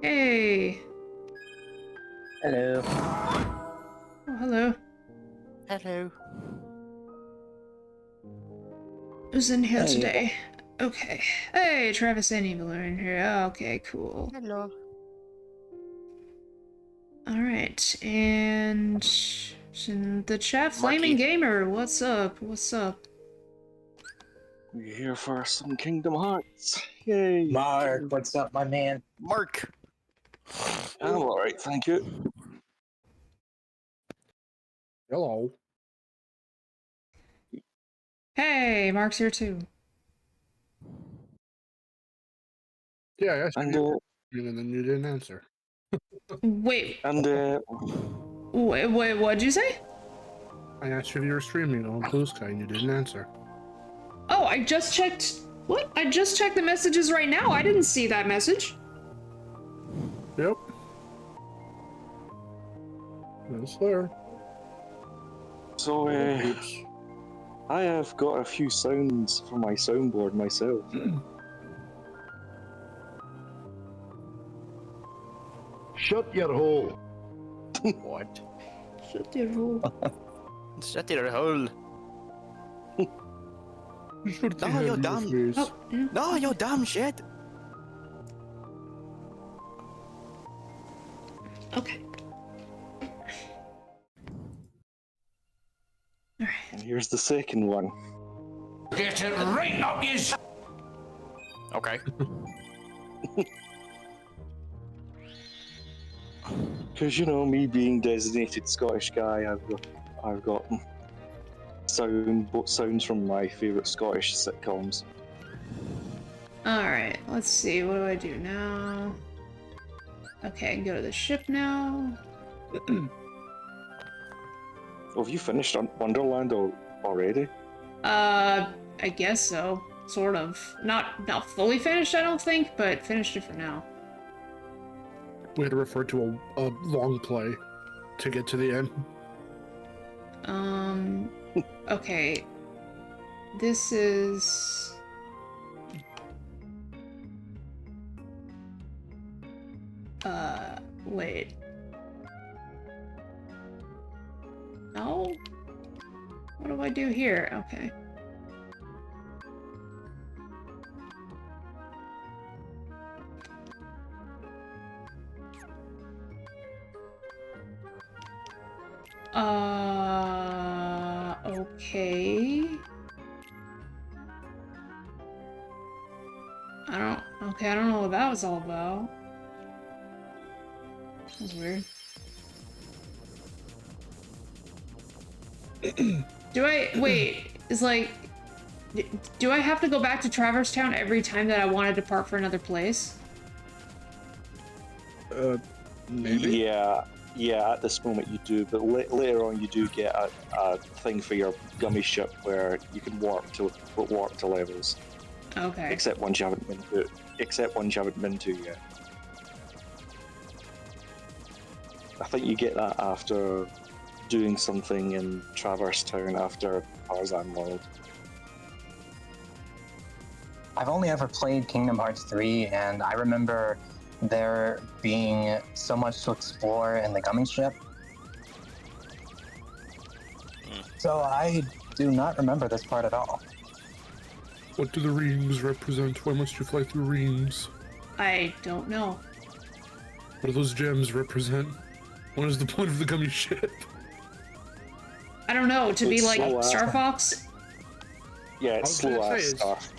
Hey. Hello. Oh, hello. Hello. Who's in here Hey. today? Okay. Hey, Travis and Evil are in here. Okay, cool. Hello. Alright, and in the chat, Flaming Marky. Gamer, what's up? What's up? We're here for some Kingdom Hearts. Yay! Mark, what's up, my man? Mark. I'm alright, thank you. Hello. Hey, Mark's here too. Yeah, I asked And you, and then you didn't answer. Wait, and what'd you say? I asked you if you were streaming on Blue Sky, and you didn't answer. Oh, I just checked. What? I just checked the messages right now. I didn't see that message. Yep. That's there. so Oops. I have got a few sounds for my soundboard myself. Shut your hole. What? Shut your hole. Shut your hole. No, you're dumb. Oh, yeah. No, you dumb shit. Okay. Alright. And here's the second one. Get it right up you. Okay. Because, you know, me being designated Scottish guy, I've got sounds from my favourite Scottish sitcoms. Alright, let's see. What do I do now? Okay, I can go to the ship now. Oh, have you finished Wonderland already? I guess so. Sort of. Not fully finished, I don't think, but finished it for now. We had to refer to a long play to get to the end. Okay. This is... wait. No? What do I do here? Okay. Okay. I don't know what that was all about. That was weird. Do I have to go back to Traverse Town every time that I want to depart for another place? Maybe. Yeah, at this moment you do, but later on you do get a thing for your gummy ship where you can warp to levels. Okay. Except ones you haven't been to yet. I think you get that after doing something in Traverse Town after Tarzan World. I've only ever played Kingdom Hearts 3, and I remember there being so much to explore in the gummy ship. So I do not remember this part at all. What do the rings represent? Why must you fly through rings? I don't know. What do those gems represent? What is the point of the gummy ship? I don't know. To be It's like slow ass. Star Fox? Yeah, I it's was gonna slow ass say, stuff.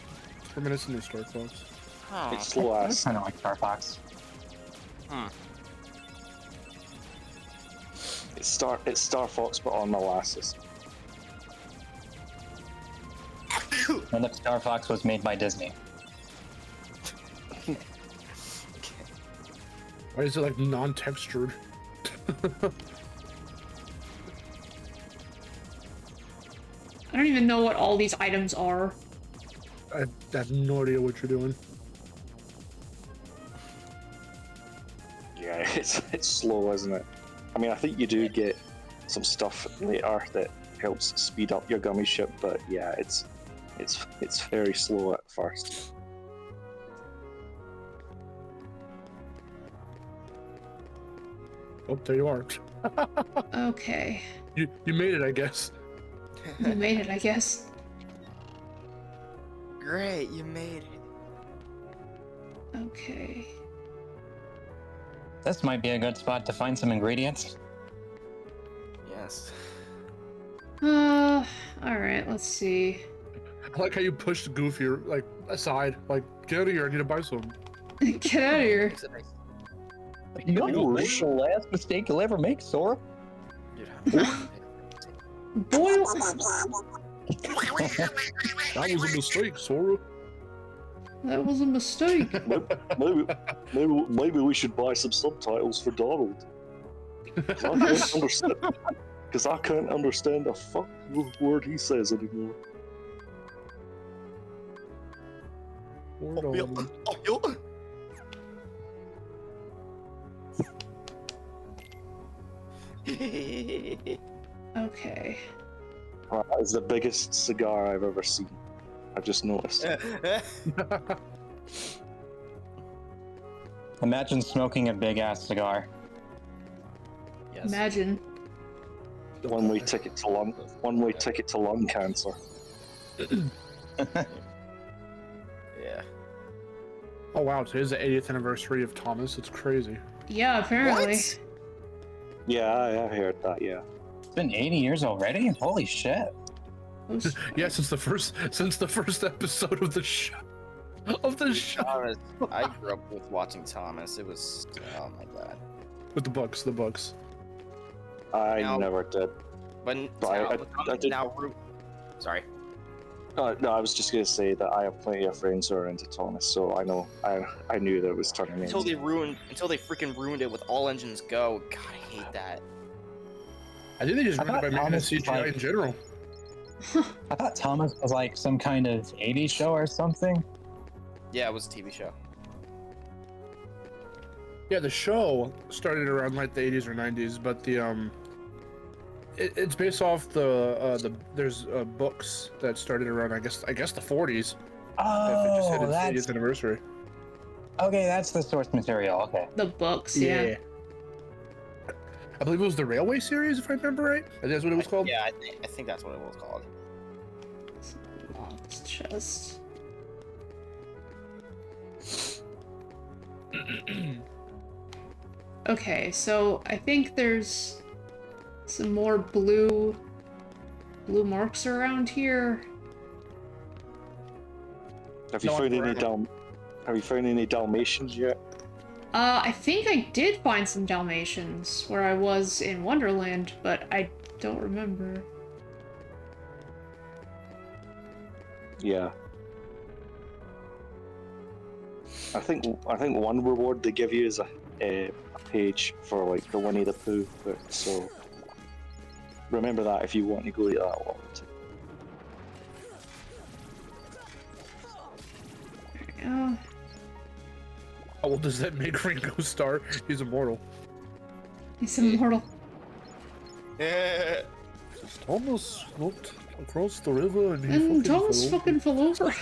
It's reminiscent of Star Fox. Huh. It's slow ass. It's kind of like Star Fox. It's Star Fox but on molasses. And if Star Fox was made by Disney. Why is it like non-textured? I don't even know what all these items are. I have no idea what you're doing. Yeah, it's slow, isn't it? I mean, I think you do get some stuff later that helps speed up your gummy ship, but yeah, it's very slow at first. Oh, there you are. Okay. You made it, I guess. You made it, I guess. Great, you made it. Okay. This might be a good spot to find some ingredients. Yes. Alright, let's see. I like how you pushed Goofy like aside. Like, get out of here. I need to buy some. Get out of here. Makes it nice. Yours, the last mistake you'll ever make, Sora. Dude, Boil. That was a mistake, Sora. That was a mistake. Maybe we should buy some subtitles for Donald. Because I can't understand a fuck word he says anymore. Okay. That is the biggest cigar I've ever seen. I've just noticed. Imagine smoking a big ass cigar. Yes. Imagine. One-way ticket to lung cancer. Yeah. Oh wow, today's the 80th anniversary of Thomas. It's crazy. Yeah, apparently. What? Yeah, I heard that. Yeah. It's been 80 years already? Holy shit. Who's- Yeah, since the first episode of the show. Thomas. I grew up with watching Thomas. It was, oh my god. With the books. I Now- never did. But I did- now, sorry. No, I was just gonna say that I have plenty of friends who are into Thomas, so I know I knew that it was turning Until into. they freaking ruined it with All Engines Go. God, I hate that. I think they just I ruined it by thought making it Thomas was CGI like- in general. I thought Thomas was like some kind of 80s show or something. Yeah, it was a TV show. Yeah, the show started around like the 80s or 90s, but the it's based off there's books that started around I guess the 40s. If it just hit Oh, its that's 80th anniversary. okay. That's the source material. Okay. The books, yeah. I believe it was the Railway series, if I remember right. I think that's what it was called. Yeah, I think that's what it was called. Locked chest. Okay, so I think there's some more blue marks around here. Have you No, found I'm any forever. Have you found any Dalmatians yet? I think I did find some Dalmatians where I was in Wonderland, but I don't remember. Yeah. I think one reward they give you is a page for like the Winnie the Pooh book. So remember that if you want to go to that one. Oh, How old does that make Ringo Starr? He's immortal. he's immortal. Thomas looked across the river and he And Thomas fell over. fucking fell over.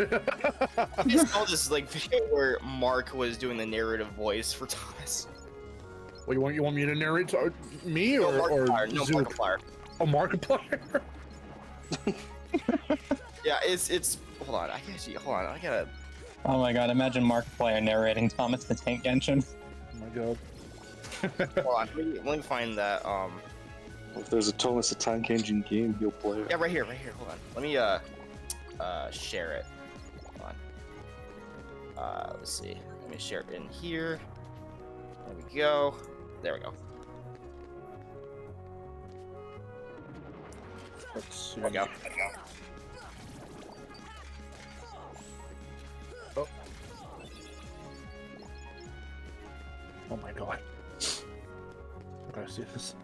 I saw this like video where Mark was doing the narrative voice for Thomas. What, you want me to narrate to me or No, Zook? Markiplier. Oh, Markiplier. Yeah, it's. Hold on, I gotta. Oh my god! Imagine Markiplier narrating Thomas the Tank Engine. Oh my god. Hold on, let me find that. If there's a Thomas the Tank Engine game, you'll play it. Yeah, right here. Hold on. Let me share it. Hold on. Let's see. Let me share it in here. There we go. There we go. Let's see. There we go. Oh my god. I gotta see this.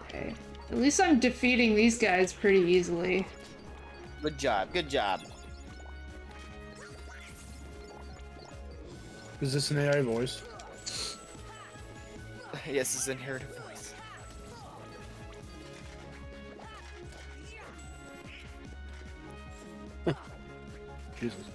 Okay. At least I'm defeating these guys pretty easily. Good job. Good job. Is this an AI voice? Yes, it's inherited voice. Jesus.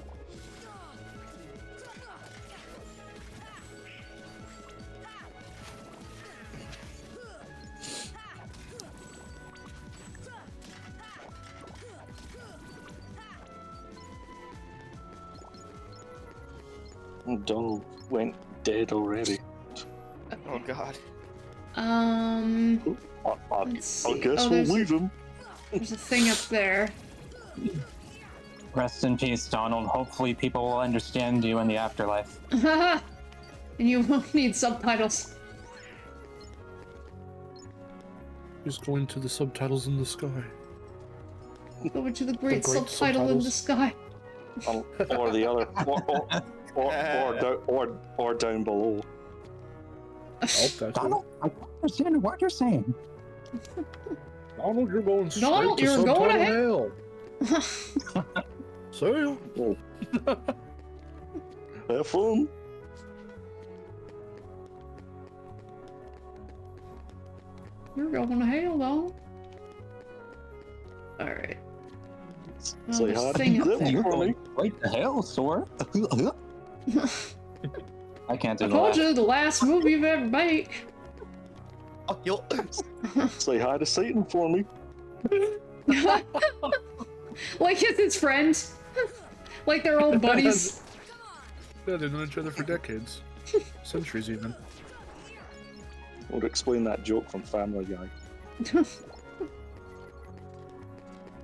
Donald went dead already. Oh god. I Let's see. guess Oh, we'll there's leave him. there's a thing up there. Rest in peace, Donald. Hopefully people will understand you in the afterlife. And you won't need subtitles. Just going to the subtitles in the sky. Go into the great, great subtitle in the subtitles. sky. Or the other, or down below. Oh, that's it. Donald, I don't understand what you're saying. Donald, you're going straight Donald, to you're subtitle going to hell. See ya. Have fun. You're going to hell, though. Alright. Oh, Say there's hi a to thing up them there. for me. Wait the hell, Sora? I can't do I the told laugh. you, the last movie you've ever made. Oh, yo. Say hi to Satan for me. Like it's his friend. Like they're old buddies. Yeah, they've known each other for decades. Centuries, even. Would explain that joke from Family Guy.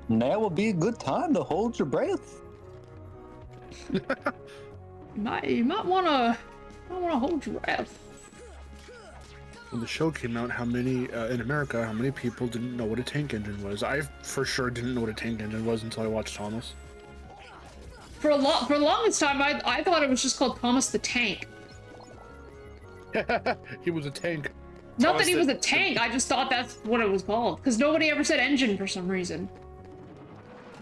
Now will be a good time to hold your breath. You might wanna hold your breath. When the show came out, how many in America? How many people didn't know what a tank engine was? I for sure didn't know what a tank engine was until I watched Thomas. For the longest time, I thought it was just called Thomas the Tank. He was a tank. Not Thomas that he the- was a tank. I just thought that's what it was called because nobody ever said engine for some reason.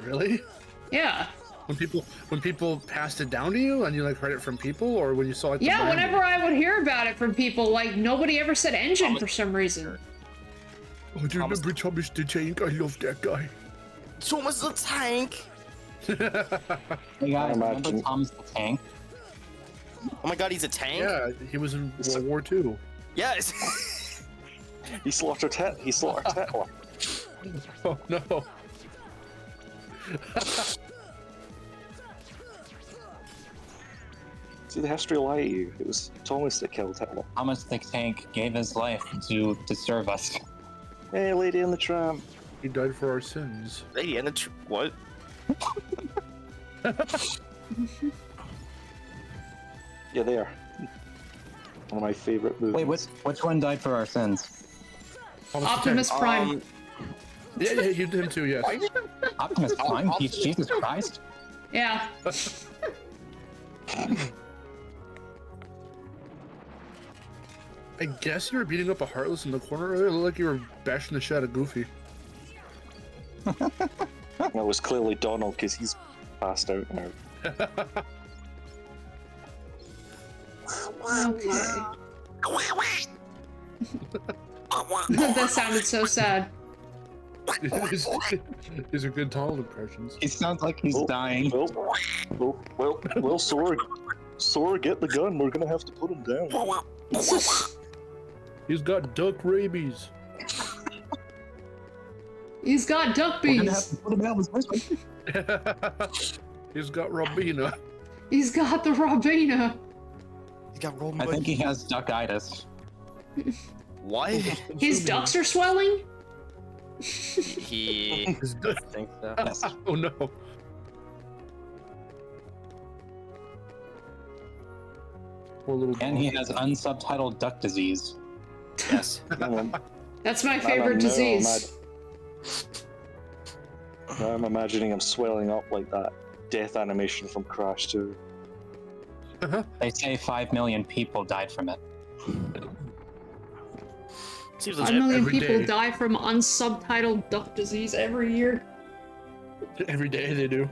Really? Yeah. When people passed it down to you and you like heard it from people, or when you saw like the Yeah. brand? Whenever I would hear about it from people, like nobody ever said engine for some reason. Oh, do you remember Thomas the Tank? I love that guy. Thomas the Tank. Hey guys, remember imagine- Thomas the Tank? Oh my god, he's a tank? Yeah, he was in World War II. Yes. He slaughtered Hitler. Oh no. See, the history will lie to you. It was Thomas that killed Hitler. Thomas the Tank gave his life to serve us. Hey, Lady in the Tramp. He died for our sins. Lady and the what? Yeah, they are. One of my favorite movies. Wait, which one died for our sins? Thomas the Optimus Tank. Prime. Yeah, you did him too. Yes. Optimus Prime? Jesus Christ. Yeah. I guess you were beating up a Heartless in the corner earlier. It looked like you were bashing the shit out of Goofy. That was clearly Donald because he's passed out now. Okay. That sounded so sad. These are good Donald impressions. He sounds like he's Oh, dying. Well, Sora, get the gun. We're gonna have to put him down. He's got duck rabies. He's got duck We're gonna have bees. to put him down with this one. He's got Robina. He's got the Robina. He got rolled I think he has duckitis. What? His ducks are swelling? He. His duck. I think so. Yes. Oh no. Poor little And he dog. has unsubtitled duck disease. Yes. That's my No, favorite no, disease. Now I'm imagining him swelling up like that death animation from Crash 2. They say 5 million people died from it. Seems 5 legit. million every people day. die from unsubtitled duck disease every year. Every day they do.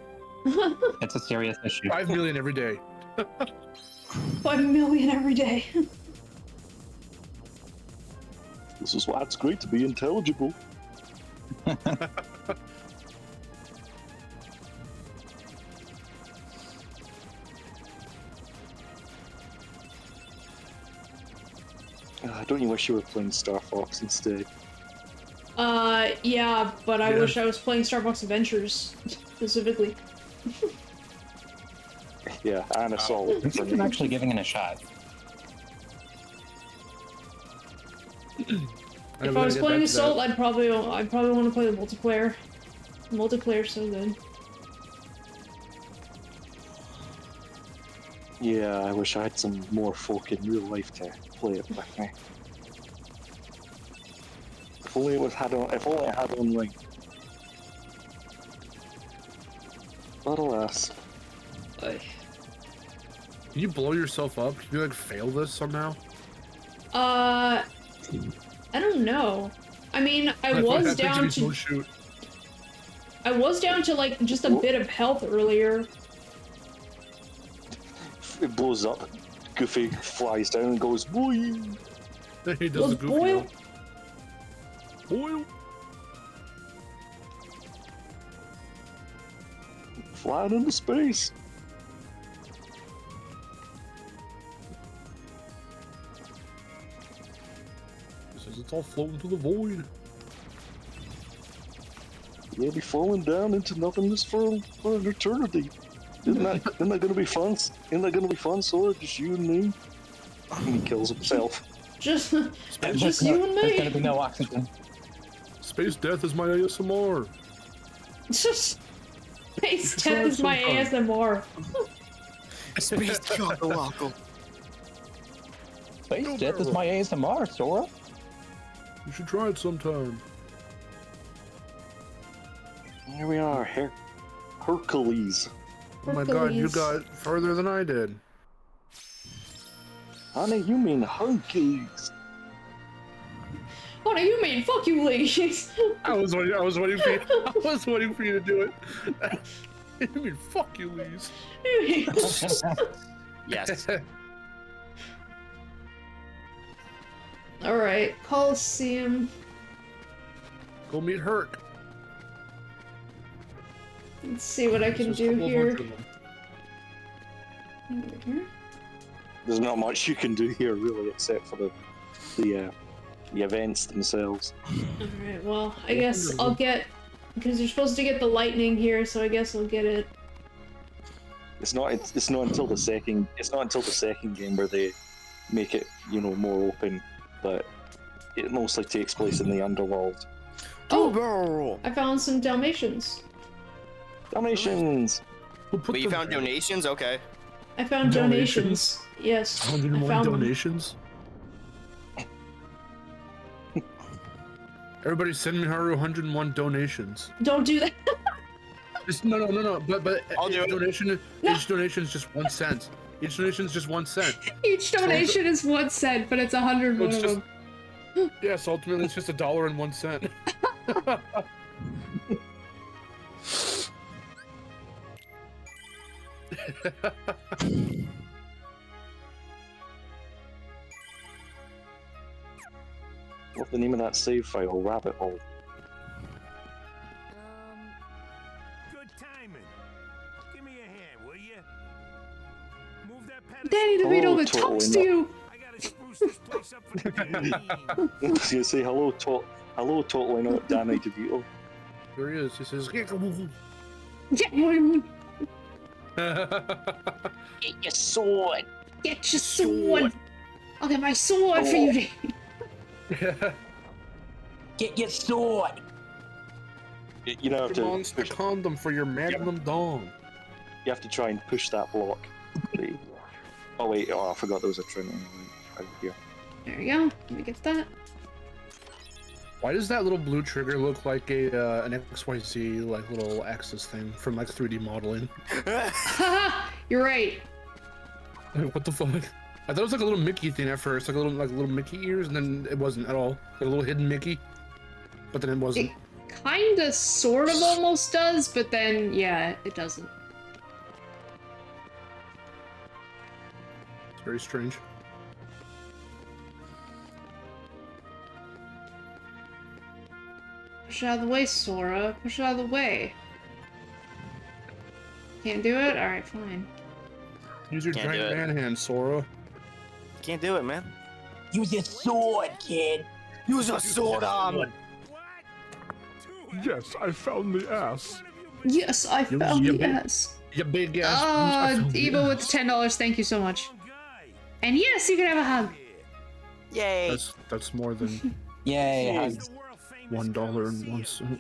It's a serious issue. 5 million every day. 5 million every day. This is why it's great to be intelligible. Don't you wish you were playing Star Fox instead? Yeah, but I Yeah. wish I was playing Starbucks Adventures, specifically. Yeah, and Assault. I'm thinking of actually giving it a shot. If I was playing Assault, I'd probably want to play the multiplayer. The multiplayer's so good. Yeah, I wish I had some more folk in real life to play it with me. If only it had online. But alas. Oy. Can you blow yourself up? Can you like fail this somehow? I don't know. I mean, I was down to shoot. I was down to like just a bit of health earlier. It blows up. Goofy flies down and goes, boy! He does Goes the goofy. boil. Boil. Flying into space. He says it's all floating through the void. You'll be falling down into nothingness for an eternity. Isn't that gonna be fun? Isn't that gonna be fun, Sora? Just you and me? And he kills himself. Just you and There's gonna me. be no oxygen. Space death is my ASMR. Just Space Death is my ASMR. Space Chocolate. Space death is my ASMR, Sora. You should try it sometime. Here we are, Hercules. Oh my god, you Hercules. got further than I did. Honey, you mean Hercules. What do you mean? Fuck you, ladies. I was waiting for you. I was waiting for you to do it. You mean fuck you, Lise. Yes. Alright, Coliseum. Go meet Herc. Let's see what I can There's a do couple of here. hundred of them. Over here. There's not much you can do here, really, except for the events themselves. Alright, well, I guess I'll get... Because you're supposed to get the lightning here, so I guess I'll get it. It's not until the second game where they make it, more open, but it mostly takes place in the underworld. Oh! I found some Dalmatians. Dalmatians! Who put But you them found there? donations? Okay. I found Donations? donations. Yes. I 101 found them. donations. Everybody send Miharu 101 donations. Don't do that. No. But I'll do each it. donation, No. each donation is just 1 cent. Each donation is just 1 cent. Each donation is 1 cent, but it's 101 It's of just- them. Yes, ultimately it's just $1.01. What's the name of that save file? Rabbit hole. Good timing. Give me a hand, will you? Move that pedestal. Danny DeVito Oh, that totally talks not. to you. I gotta spruce this place up for the queen. I was gonna say hello, totally not Danny DeVito. There he is. He says, Yeah. Get your sword. Get your sword. I'll get my sword for you, Danny. Get your sword. You don't have to. Monster condom for your magnum dong. You have to try and push that block. Oh wait, I forgot there was a trinity right here. There we go. Let me get that. Why does that little blue trigger look like an XYZ like little axis thing from like 3D modeling? Haha, you're right. Like, what the fuck? I thought it was like a little Mickey thing at first, like little Mickey ears, and then it wasn't at all. Like a little hidden Mickey, but then it wasn't. It kinda, sort of, almost does, but then, yeah, it doesn't. It's very strange. Push it out of the way, Sora. Push it out of the way. Can't do it? Alright, fine. Use your Can't giant do it. man hand, Sora. Can't do it, man. Use your sword, kid. Use a sword arm. What? Yes, I found the ass. Yes, I You- found you the big- ass. You big ass. I found the Evo with ass. $10, thank you so much. And yes, you can have a hug. Yay. That's more than Yay, hugs. $1.01.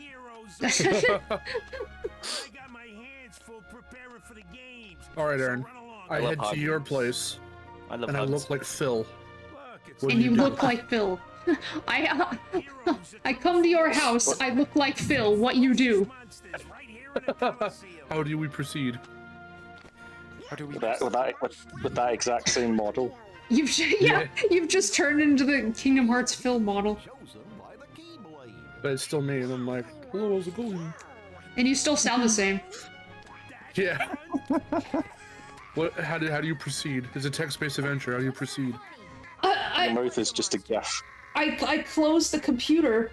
All right, Aaron. I love head to hugs. your place, I love and I hugs. look like Phil. What And do you do? look like Phil. I come to your house, I look like Phil. What you do? How do we proceed? How do we With that exact same model. You've you've just turned into the Kingdom Hearts Phil model, But it's still me, and I'm like, hello, how's it going? and you still sound the same. Yeah. What? How do you proceed? It's a text-based adventure. How do you proceed? Your I mouth is just a gif. I closed the computer.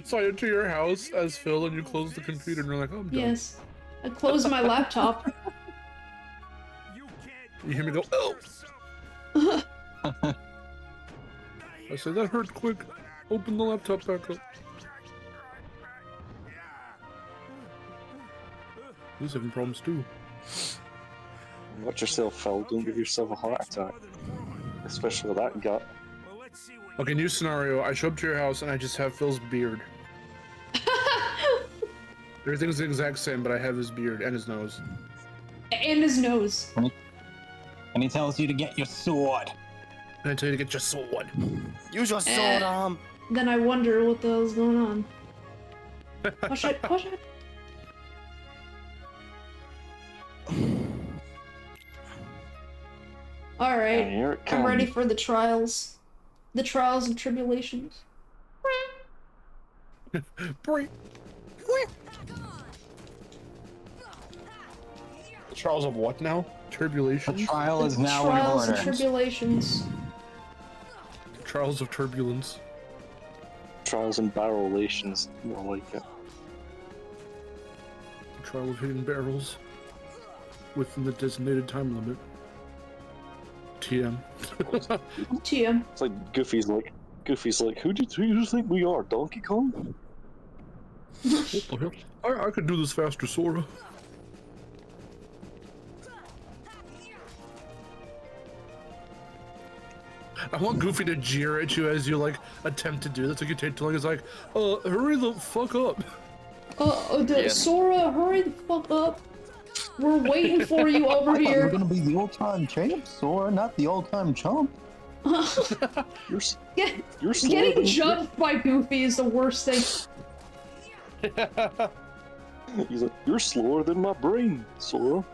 So I enter your house as Phil, and you close the computer, and you're like, oh, I'm done. Yes, I closed my laptop. You hear me go, oh! I said, that hurt quick. Open the laptop back up. He's having problems too. Watch yourself, Phil. Don't give yourself a heart attack. Especially with that gut. Okay, new scenario. I show up to your house and I just have Phil's beard. Everything's the exact same, but I have his beard and his nose. And his nose. And he tells you to get your sword. And I tell you to get your sword. Use your sword arm. Then I wonder what the hell's going on. Push it, push it. Alright, And here it I'm ready comes. for the trials. The trials and tribulations. Break. The trials of what now? The Turbulation? trial is now in Trials order. and tribulations. Trials of turbulence. Trials and barrel relations. More like it. The trial of hidden barrels. Within the designated time limit. TM. TM. It's like Goofy's like, who do you think we are, Donkey Kong? What the hell? I could do this faster, Sora. I want Goofy to jeer at you as you like attempt to do this. Like you take too long. It's like, hurry the fuck up. Yeah. Sora, hurry the fuck up. We're waiting for you over I thought you were here. gonna be the old-time champ, Sora, not the old-time chump. You're, s- Get- you're slower Getting than jumped by Goofy is the worst thing. He's like, you're slower than my brain, Sora.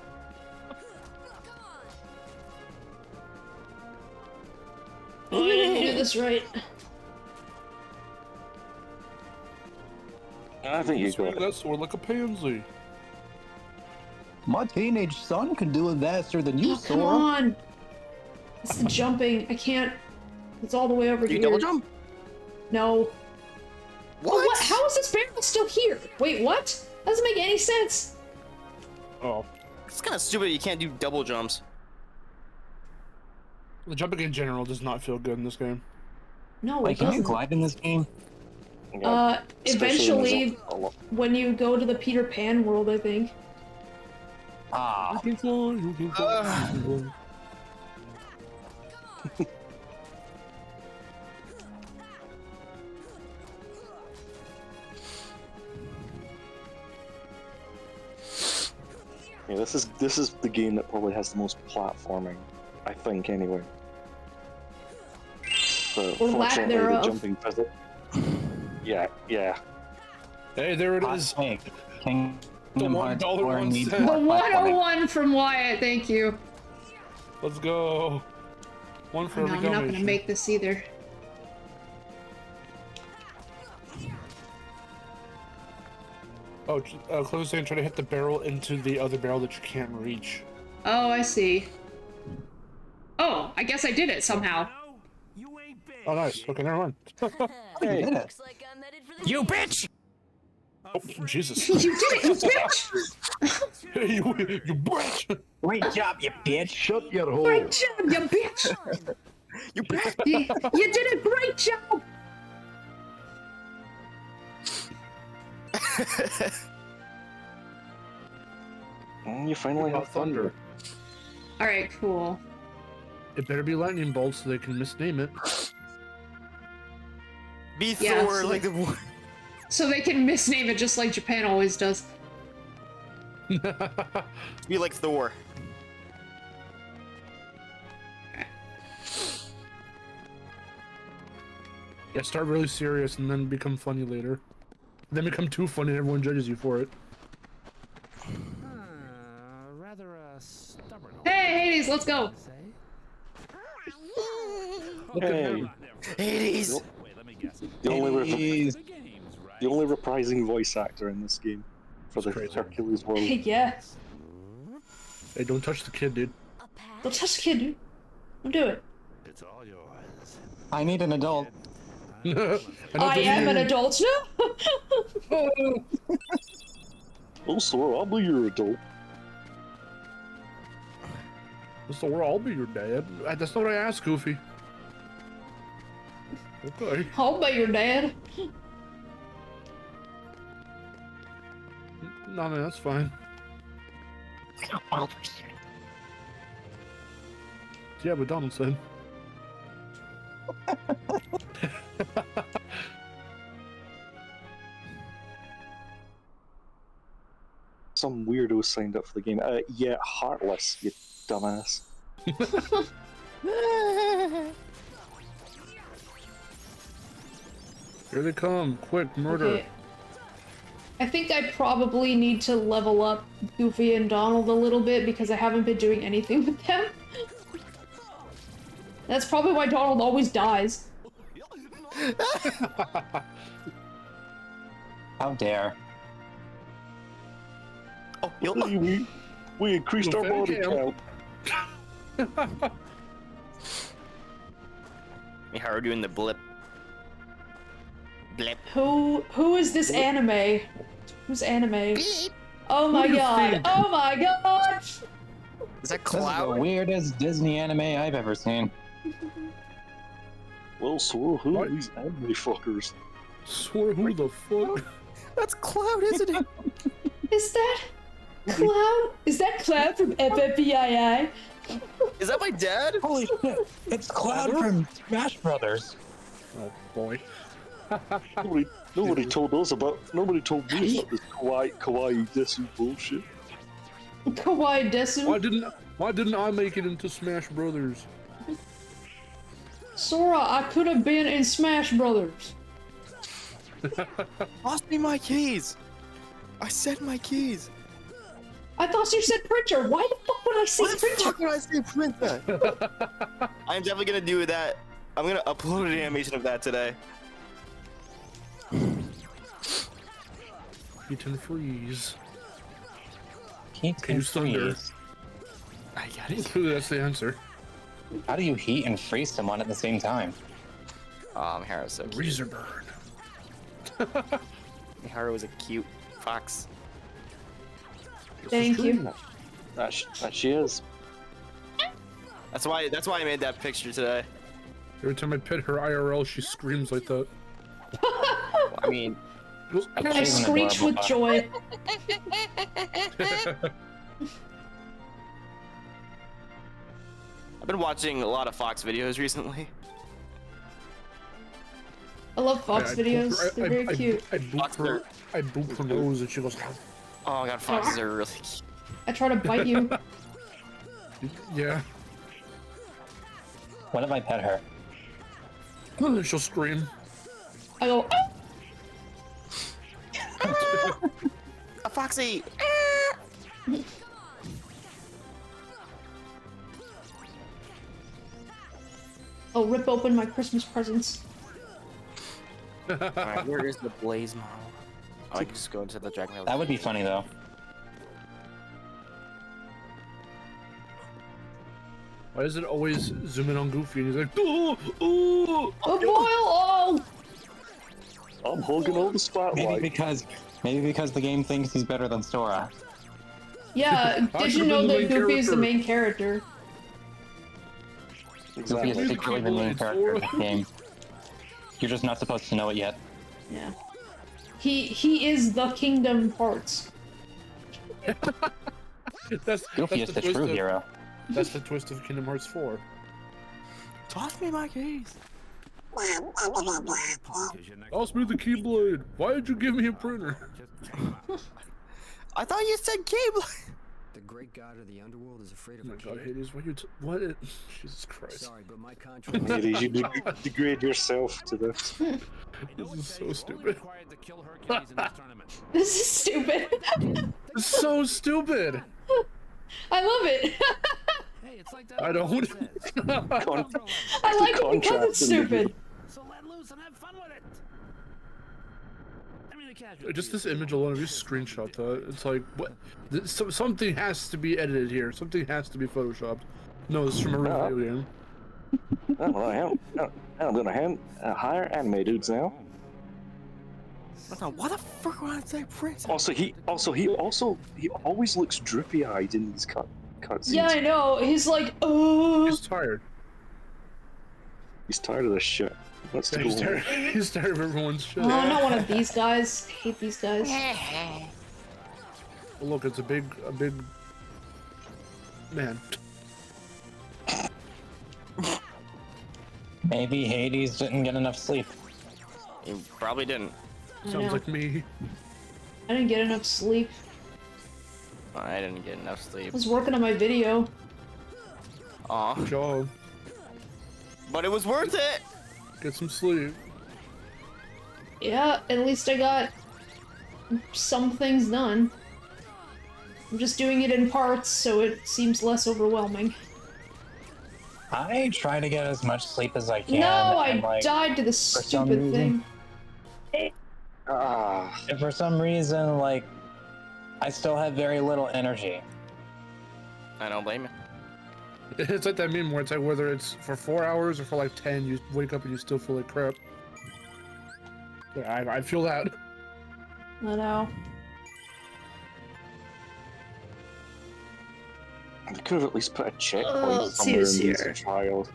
I'm gonna do this right. I think you Swing got it. that sword like a pansy. My teenage son can do it faster than you, Oh, come Sora. on. It's the jumping. I can't. It's all the way over You here. double jump? No. What? Oh, what? How is this barrel still here? Wait, what? That doesn't make any sense. Oh. It's kind of stupid you can't do double jumps. The jumping in general does not feel good in this game. No, Like, it can you doesn't. glide in this game? Yeah, especially when Eventually, there's a lot. when you go to the Peter Pan world, I think. Ah, You can fly, you can fly, you can fly. Yeah, this is the game that probably has the most platforming, I think, anyway. But Or lack fortunately, the thereof. jumping physics. Yeah, yeah. Hey, there it hot is. take. Kingdom Hearts $1 4 needs cent. more The platforming. 101 from Wyatt, thank you. Let's go. One for No, every I'm not gonna donation. make this either. Oh, Chloe was saying try to hit the barrel into the other barrel that you can't reach. Oh, I see. Oh, I guess I did it somehow. You ain't bad. Oh, nice. Okay, never mind. You did it. You bitch! Oh, Jesus. You did it, you bitch! Hey, you bitch! Great job, you bitch. Shut your hole. Great job, you bitch! You bitch! You did a great job! You finally have thunder. Alright, cool. It better be lightning bolts so they can misname it. Be Yeah, Thor so like they- the. So they can misname it just like Japan always does. Be like Thor. Yeah, start really serious and then become funny later. Then become too funny and everyone judges you for it. Rather stubborn. Hey, Hades, let's go! Look at Hey. him. Hades. Wait, let me guess. The only Jeez. The games, right? the only reprising voice actor in this game for the It's crazy. Hercules world. Yeah. Hey, don't touch the kid, dude. Don't touch the kid, dude. Don't do it. It's all yours. I need an adult. I am an adult now. Oh, so I'll be your adult. So I'll be your dad. That's not what I asked, Goofy. Okay. I'll be your dad. No, man, that's fine. Yeah, but Donald said. Some weirdo signed up for the game. Yeah, Heartless, you dumbass. Here they come. Quick, murder. Okay. I think I probably need to level up Goofy and Donald a little bit because I haven't been doing anything with them. That's probably why Donald always dies. How dare. Oh, you'll. Hey, we increased our Well, body thank count. Miharu doing the blip. Blip. Who is this anime? Who's anime? Oh my do you god! think? Oh my god! Is that This is the Cloud? weirdest Disney anime I've ever seen. Well, so who What? are these anime fuckers? Swear who the fuck? That's Cloud, isn't it? Is that Cloud? Is that Cloud from FFBII? Is that my dad? Holy shit! It's Cloud from Smash Brothers. Oh boy. Nobody told us about. Nobody told me about this kawaii desu bullshit. Kawaii Desu? Why didn't I make it into Smash Brothers? Sora, I could have been in Smash Brothers. Lost me my keys. I said my keys. I thought you said printer. Why the fuck would I say What the printer? fuck did I say printer? I'm definitely gonna do that. I'm gonna upload an animation of that today. Heat and freeze. Heat Can you and thunder? freeze. I got it. That's the answer. How do you heat and freeze someone at the same time? Miharu's so cute. Razor burn. Miharu was a cute fox. Thank you. That she is. That's why I made that picture today. Every time I pet her IRL, she screams like that. I mean, I She's an screech with adorable joy. I've been watching a lot of Fox videos recently. I love Fox videos. They're very cute. I boop Fox her. I boop her nose, and she goes, Oh my god, foxes are really cute. I try to bite you. "Yeah." What if I pet her? She'll scream. I go, "Ah!" A foxy! I'll rip open my Christmas presents. Alright, where is the Blaze model? Oh, I can just go into the Dragon Ball. That would be funny though. Why does it always zoom in on Goofy and he's like, "Oh, oh!" Oh boy, oh! I'm hogging all the spotlight. Maybe because the game thinks he's better than Sora. Yeah, I did should've you know been the that main Goofy is the character. main character? Goofy is Exactly. secretly the main character of the game. You're just not supposed to know it yet. Yeah. He is the Kingdom Hearts. Goofy is the twist true of, hero. That's the twist of Kingdom Hearts 4. Toss me my keys. Toss me the Keyblade. Why did you give me a printer? I thought you said cable. The great god of the underworld is afraid of Oh my a god, cave. Hades, what? Jesus Christ. Sorry, but my contract. Hades, you degrade yourself to this. This is so stupid. This is stupid. It's so stupid. I love it. Hey, it's like that. I don't. I like it because contract it's in the- stupid. So let loose and have fun with it. I mean, the casual. Just this image alone, if you screenshot that, it's like, what? Something has to be edited here. Something has to be photoshopped. No, this is from a real video game. I'm gonna hire anime dudes now. What the fuck would I say, Prince? Also, he always looks droopy-eyed in these cutscenes. Yeah, I know. He's like, oh. He's tired. He's tired of this shit. Let's go. He's tired. He's tired of everyone's shit. Oh, not one of these guys. I hate these guys. Oh, look, it's a big man. Maybe Hades didn't get enough sleep. You probably didn't. I Sounds know. like me. I didn't get enough sleep. I didn't get enough I sleep. was working on my video. Aw. Job. But it was worth it. Get some sleep. Yeah, at least I got some things done. I'm just doing it in parts, so it seems less overwhelming. I try to get as much sleep as I can. No, and, I like, died to the some stupid reason- thing. And for some reason, like, I still have very little energy. I don't blame you. It's like that meme where it's like whether it's for 4 hours or for like 10, you wake up and you still feel like crap. Yeah, I feel that. I know. I could have at least put a checkpoint let's see somewhere in who's these here. trials.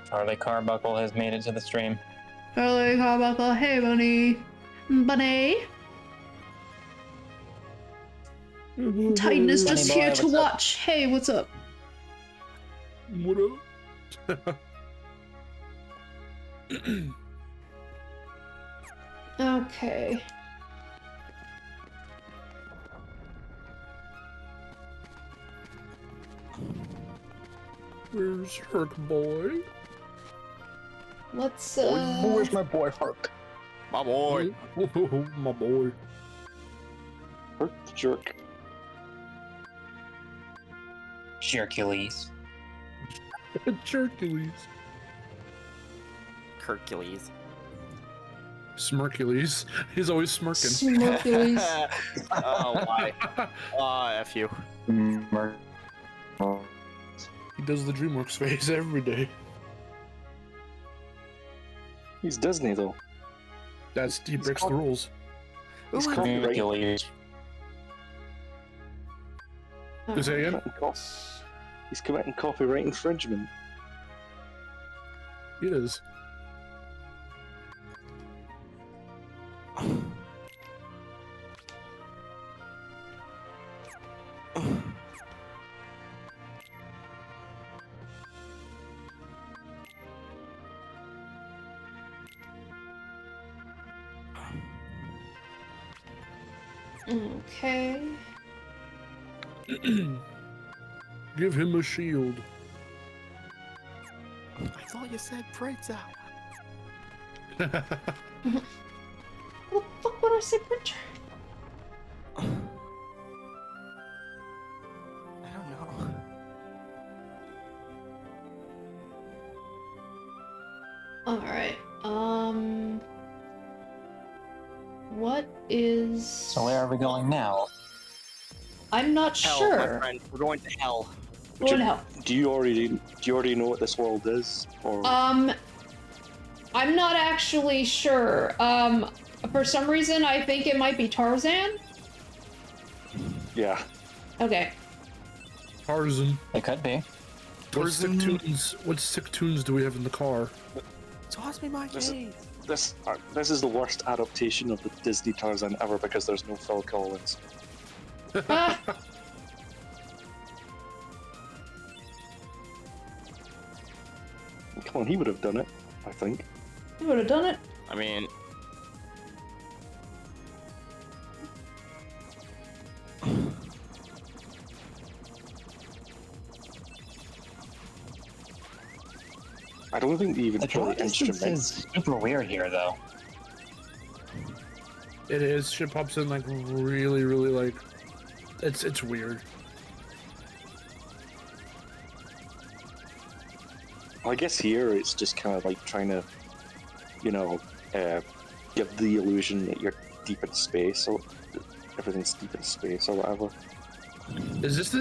Charlie Carbuckle has made it to the stream. Charlie Carbuckle, hey bunny. Bunny. Titan is just Bunny boy, here to what's up? watch. Hey, what's up? What up? Okay. Where's Herc boy? Let's Where's my boy Herc? My boy. Oh, my boy. Hurt the jerk. Hercules. Hercules. Hercules. Smircules. He's always smirking. Smircules. Oh, why? F you. He does the DreamWorks face every day. He's Disney though. He breaks the rules. He's copyright. Hercules. Say again? He's committing copyright infringement. He is. Okay. Give him a shield. I thought you said Prince out. What the fuck would I say, printer? I don't know. Alright, what is... So where are we going now? I'm not Hell, sure. my friend. We're going to hell. Going to hell. Do you already know what this world is? Or I'm not actually sure. For some reason, I think it might be Tarzan. Yeah. Okay. Tarzan. It could be. What sick tunes do we have in the car? Toss me my This- case. This is the worst adaptation of the Disney Tarzan ever because there's no Phil Collins. Ah, Come on, he would have done it, I think. you would have done it. I mean, I don't think they even The draw play distance instruments. is super weird here, though. It is. Shit pops in like really, really like. It's weird. I guess here it's just kind of like trying to, you know, give the illusion that you're deep in space, or everything's deep in space, or whatever.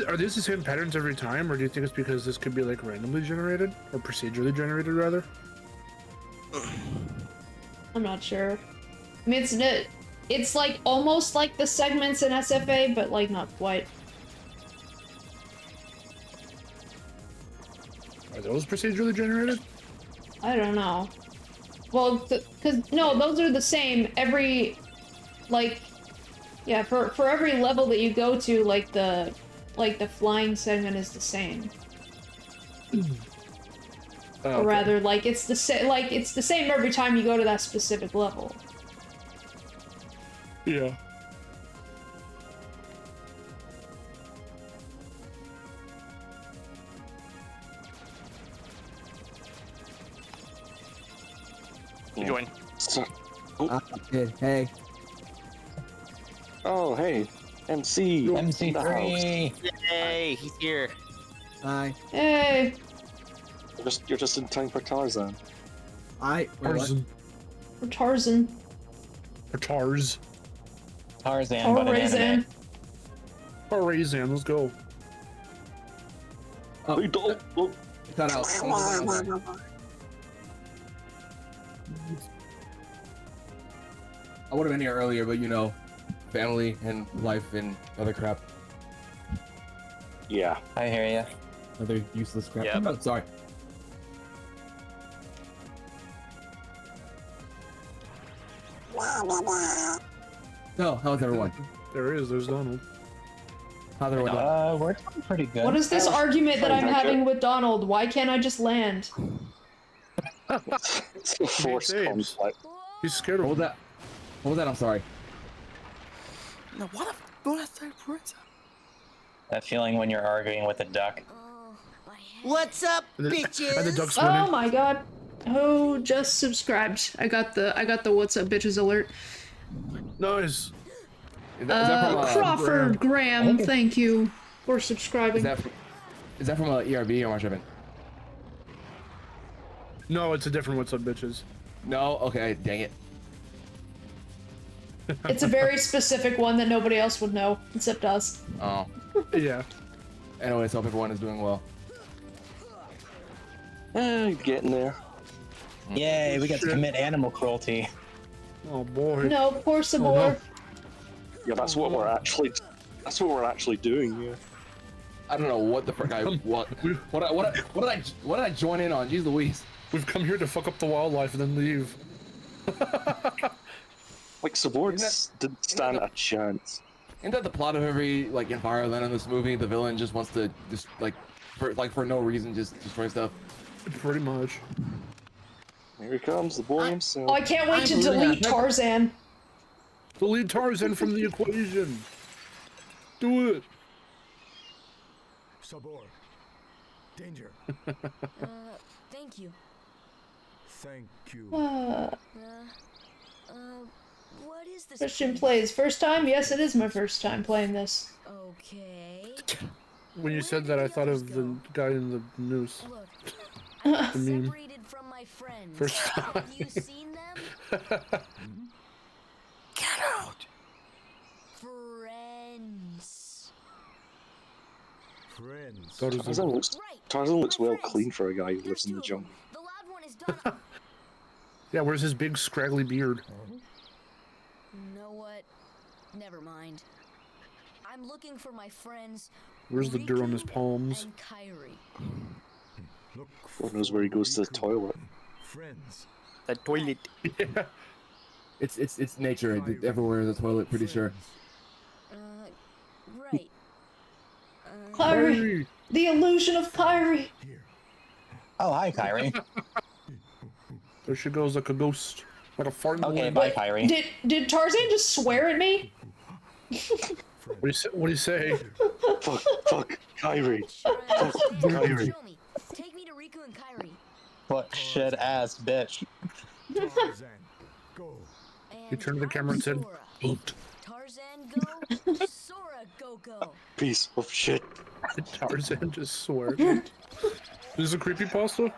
Are these the same patterns every time, or do you think it's because this could be like randomly generated or procedurally generated rather? I'm not sure. I mean, it's like almost like the segments in SFA, but like not quite. Are those procedurally generated? I don't know. Well, because no, those are the same every, like, yeah, for every level that you go to, like the flying segment is the same. Or rather, like it's the same every time you go to that specific level. Yeah. join. So, Good. Hey. oh, hey, MC. MC3. Yay, he's here. Hi. Hey, You're just in time for Tarzan. Wait, what? Tarzan. for Tarzan. Or Tars. Tarzan, but an anime. Tarzan. Or Tarzan, let's go. Oh, Hey, don't- don't- cut out. I would have been here earlier, but you know, family and life and other crap. Yeah. I hear ya. Other useless crap. Yeah, Oh, sorry. So, how's everyone? There's Donald. How's everyone doing? We're doing pretty good. What is this argument that I'm Fine, thank having you. with Donald? Why can't I just land? It's a forced saves. conflict. He's scared of What was that? What was that? I'm sorry. No, what a surprise. That feeling when you're arguing with a duck. What's up, And the bitches? duck's Oh winning. my god. Who just subscribed? I got the what's up bitches alert. Nice. Is that from, Crawford Graham, Okay. thank you for is subscribing. that from ERB or am I tripping? No, it's a different what's up, bitches. No? Okay, dang it. It's a very specific one that nobody else would know except us. Oh. Yeah. Anyways, hope everyone is doing well. Getting there. Yay, we got to Shit. commit animal cruelty. Oh boy. No, poor Oh, Sabor. no. Yeah, that's what we're actually. That's what we're actually doing. Yeah. I don't know what the frick what did I join in on? Jeez Louise. We've come here to fuck up the wildlife and then leave. Like Sabords didn't stand a chance. Isn't that the plot of every like environment in this movie? The villain just wants to just for no reason just destroy stuff. Pretty much. Here he comes, the boy himself. Oh, I can't wait to believe delete that. Tarzan. Delete Tarzan from the equation. Do it. Sabor. Danger. Thank you. Thank you. What is this? Christian plays. First time? Yes, it is my first time playing this. Okay. When you said that, I thought of the guy in the noose. Look, The meme. separated from my friends. First Have you seen them? Get out. Friends. Friends. Go to Tarzan looks, Right. Tarzan looks my well friends. clean for a guy who There's lives in two the of them. jungle. The loud one is Donald. Yeah, where's his big scraggly beard? Know what? Never mind. I'm looking for my friends. Where's the dirt on his Riku palms? and Kairi. Look God knows where he goes to the for toilet. Friends. The toilet. Yeah. It's nature. Everywhere is a toilet. Pretty sure. Right. Kyrie! The illusion of Kyrie! Here. Oh, hi, Kyrie. There she goes like a ghost, like a fart. In the Okay, wind. bye, Kyrie. Did Tarzan just swear at me? What do you say? Fuck, Kyrie. Sure, I understand. Kairi. Show me. Take me to Riku and Kairi. Fuck, shit, ass, bitch. Tarzan, go. And He turned to the camera and said, Sora. "Boot." Tarzan go, Sora go. Piece of shit. Tarzan just swore. This is a creepypasta?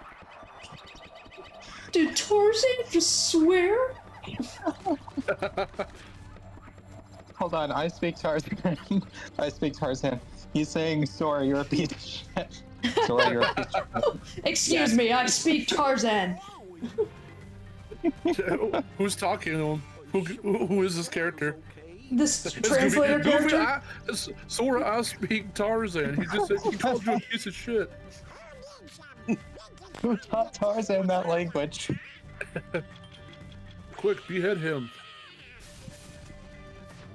Did Tarzan just swear? Hold on, I speak Tarzan. I speak Tarzan. He's saying, Sora, you're a piece of shit. Sora, you're a piece of shit. Excuse me, I speak Tarzan. Who's talking to him? Who is this character? This translator Goofy, character? Sora, I speak Tarzan. He just said he called you a piece of shit. Who taught Tarzan that language? Quick, behead him.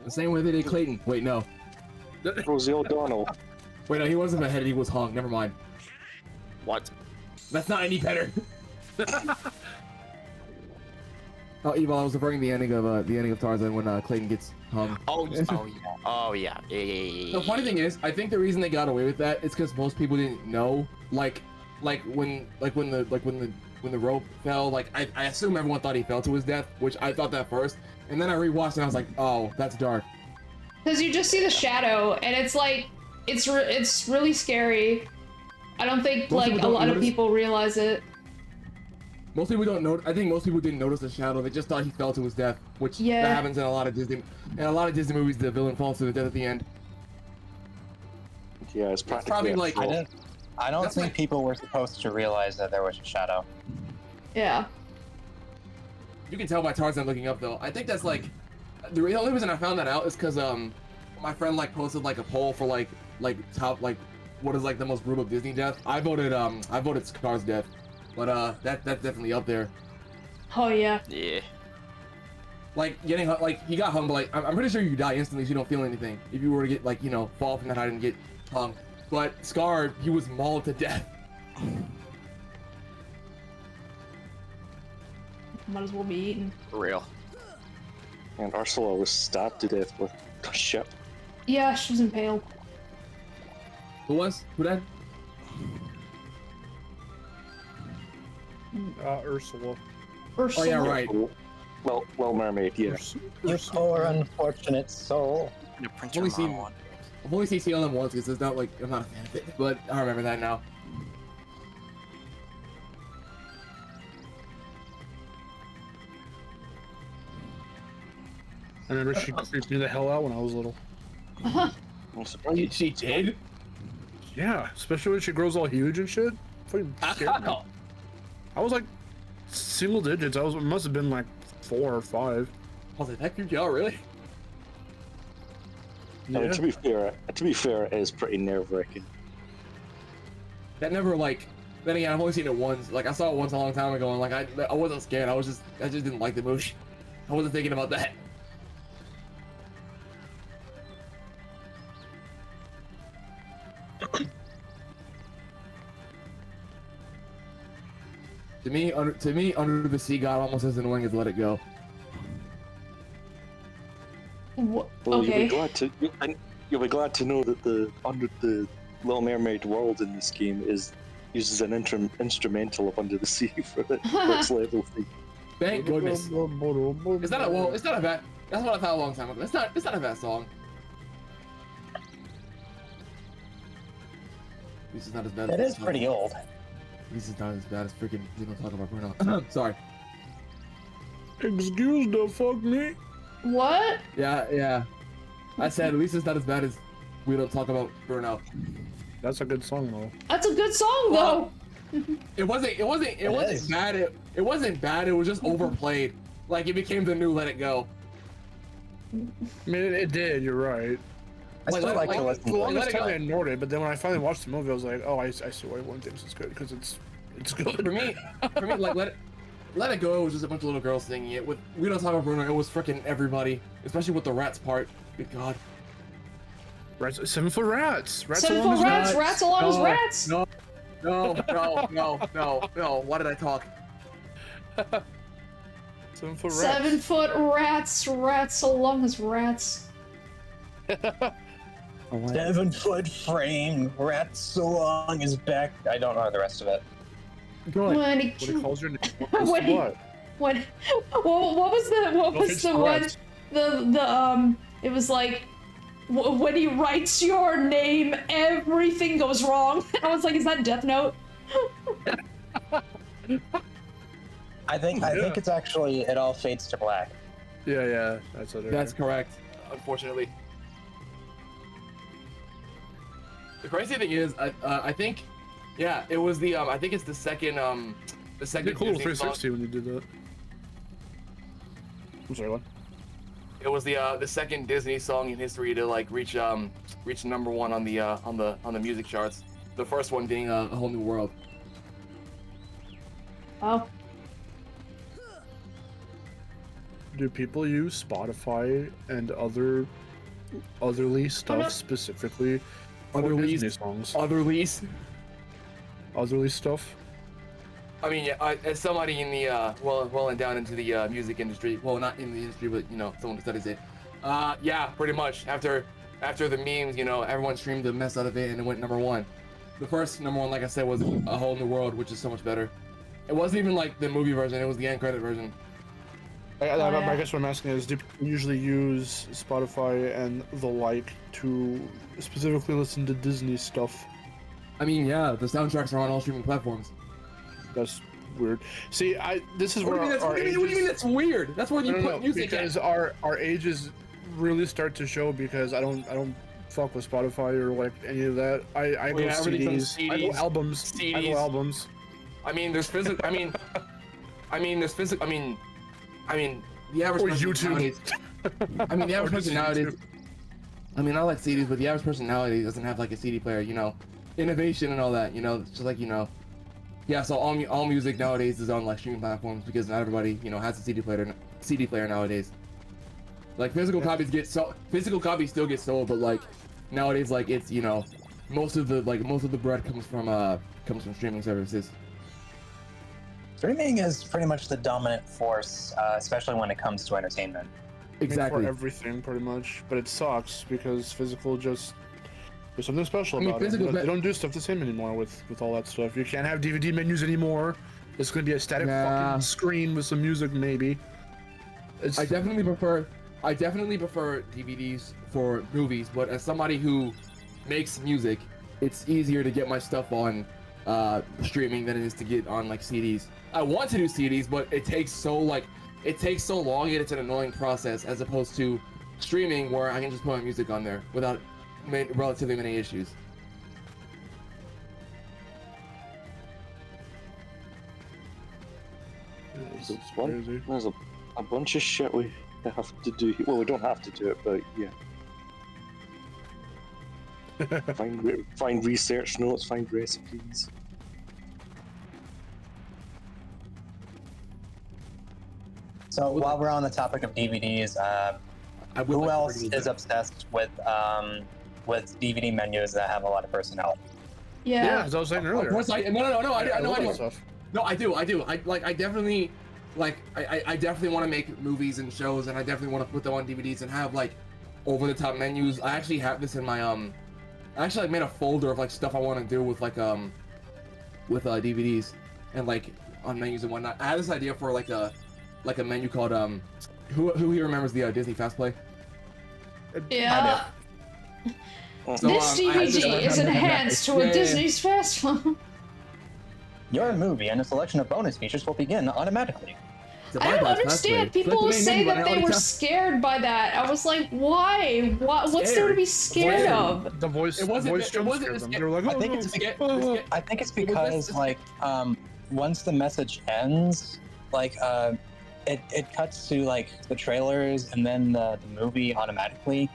The same way they did Clayton. Wait, no. Rosie O'Donnell. Wait, no. He wasn't beheaded. He was hung. Never mind. What? That's not any better. Oh, Evil, I was referring to the ending of Tarzan when Clayton gets hung. Oh yeah. The funny thing is, I think the reason they got away with that is because most people didn't know, like when the rope fell, like I assume everyone thought he fell to his death, which I thought that first, and then I rewatched and I was like, oh, that's dark. Because you just see the shadow, and it's like, it's really scary. I don't think Most like people a don't lot of notice- people realize it. Most people don't know. I think most people didn't notice the shadow. They just thought he fell to his death, which Yeah. that happens in a lot of Disney. In a lot of Disney movies, the villain falls to the death at the end. Yeah, it's practically probably a like- fault. I don't That's think like- people were supposed to realize that there was a shadow. Yeah. You can tell by Tarzan looking up though. I think that's like the only reason I found that out is because my friend like posted like a poll for like top like what is like the most brutal Disney death. I voted Scar's death, but that's definitely up there. Oh yeah. Yeah. Like getting like he got hung, but like I'm pretty sure you die instantly, so you don't feel anything if you were to get like fall from that height and get hung. But Scar, he was mauled to death. Might as well be eaten. For real. And Ursula was stabbed to death with a ship. Yeah, she was impaled. Who was? Who died? Ursula. Ursula. Oh yeah, right. Well, Mermaid, yeah. You poor unfortunate soul. I've only seen CLM once because it's not like I'm not a fan of it, but I remember that now. I remember she creeped me the hell out when I was little. I'm surprised. She did. Yeah, especially when she grows all huge and shit. Fucking scared me. I was like single digits. It must have been like 4 or 5. I was like, that creeped you out, really? I mean, Yeah. to be fair, it is pretty nerve-wracking. That never like. Then again, I've only seen it once. Like I saw it once a long time ago, and like I wasn't scared. I just didn't like the movie. I wasn't thinking about that. To me, Under the Sea got almost as annoying as Let It Go. Well, Well, okay. you'll be glad to know that the Under the Little Mermaid world in this game uses an instrumental of Under the Sea for its level thing. Thank goodness. It's not a bad. That's what I thought a long time ago. It's not a bad song. This is not as bad. It as is pretty old. This is not as bad as freaking. We don't talk about Bruno. Sorry. Excuse the fuck me. What? Yeah. I said at least it's not as bad as we don't talk about Burnout. That's a good song though. That's a good song though. It wasn't is. bad. It wasn't bad. It was just overplayed. Like it became the new Let It Go. I mean, it did. You're right. I still like to listen For the to it. longest Let It time, Go. I ignored it, but then when I finally watched the movie, I was like, oh, I see why everyone thinks it's good because it's good. For me, like Let It Go was just a bunch of little girls singing it. With We Don't Talk About Bruno, it was freaking everybody, especially with the rats part. Good God. Rats, 7 foot rats. Rats 7 along foot as rats, rats along as rats. No. Why did I talk? 7 foot rats. 7 foot rats, rats along as rats. 7 foot frame, rat so long his back. I don't know the rest of it. Go ahead. When he, What it calls your name? when he, What? what was fix the the one? rats. It was like when he writes your name, everything goes wrong. I was like, is that Death Note? I think it's actually it all fades to black. Yeah, that's what it That's is. correct. Unfortunately. The crazy thing is, I think, yeah, it was the I think it's the second You did cool Disney song. 360 when you did that. I'm sorry, what? It was the second Disney song in history to like reach number one on the music charts. The first one being A Whole New World. Oh, Do people use Spotify and otherly stuff no. specifically for Otherly- Disney songs? Otherlies. Otherly stuff? I mean, yeah, as somebody in the well and down into the music industry, well, not in the industry, but you know, someone who studies it. Yeah, pretty much. After the memes, you know, everyone streamed the mess out of it and it went number one. The first number one, like I said, was A Whole New World, which is so much better. It wasn't even like the movie version; it was the end credit version. I guess what I'm asking is, do people usually use Spotify and the like to specifically listen to Disney stuff? I mean, yeah, the soundtracks are on all streaming platforms. That's weird. See, this is What do where you mean our what do you mean that's weird? That's where you No, put music because in. our ages really start to show because I don't fuck with Spotify or like any of that. I go yeah, everything's CDs. on I go CDs. albums. I go albums. I mean, there's physical. There's physical. I mean, the average Or person YouTube. nowadays. I mean, the average Or person just nowadays. YouTube. I mean, I like CDs, but the average person nowadays doesn't have like a CD player. You know, innovation and all that. You know, it's just like yeah. So all music nowadays is on like streaming platforms because not everybody has a CD player nowadays. Like physical copies still get sold, but like nowadays like it's most of the bread comes from streaming services. Streaming is pretty much the dominant force, especially when it comes to entertainment. Exactly. For everything, pretty much. But it sucks because physical just there's something special I mean, about it. physical- They don't do stuff the same anymore with all that stuff. You can't have DVD menus anymore. It's gonna be a static Nah. fucking screen with some music, maybe. I definitely prefer DVDs for movies, but as somebody who makes music, it's easier to get my stuff on streaming than it is to get on like CDs. I want to do CDs, but it takes so long and it's an annoying process as opposed to streaming where I can just put my music on there without relatively many issues. Crazy. There's a bunch of shit we have to do. Well, we don't have to do it, but yeah. find research notes, find recipes. So while we're on the topic of DVDs, who else is obsessed with DVD menus that have a lot of personality? yeah. As I was saying Of earlier. course, I know. I love that do. stuff. No, I do. I definitely want to make movies and shows, and I definitely want to put them on DVDs and have like over-the-top menus. I actually have this in my I actually like made a folder of like stuff I want to do with like with DVDs and like on menus and whatnot. I had this idea for like a menu called who here remembers the Disney Fast Play? Yeah. So, This I had this- DVD is enhanced to a Disney's Fast One. Your movie and a selection of bonus features will begin automatically. I don't understand. People say that they were scared. scared by that. I was like, why? What's there to be scared of? The voice jump scared them. They were like, I think it's because like once the message ends, like it cuts to like the trailers and then the movie automatically.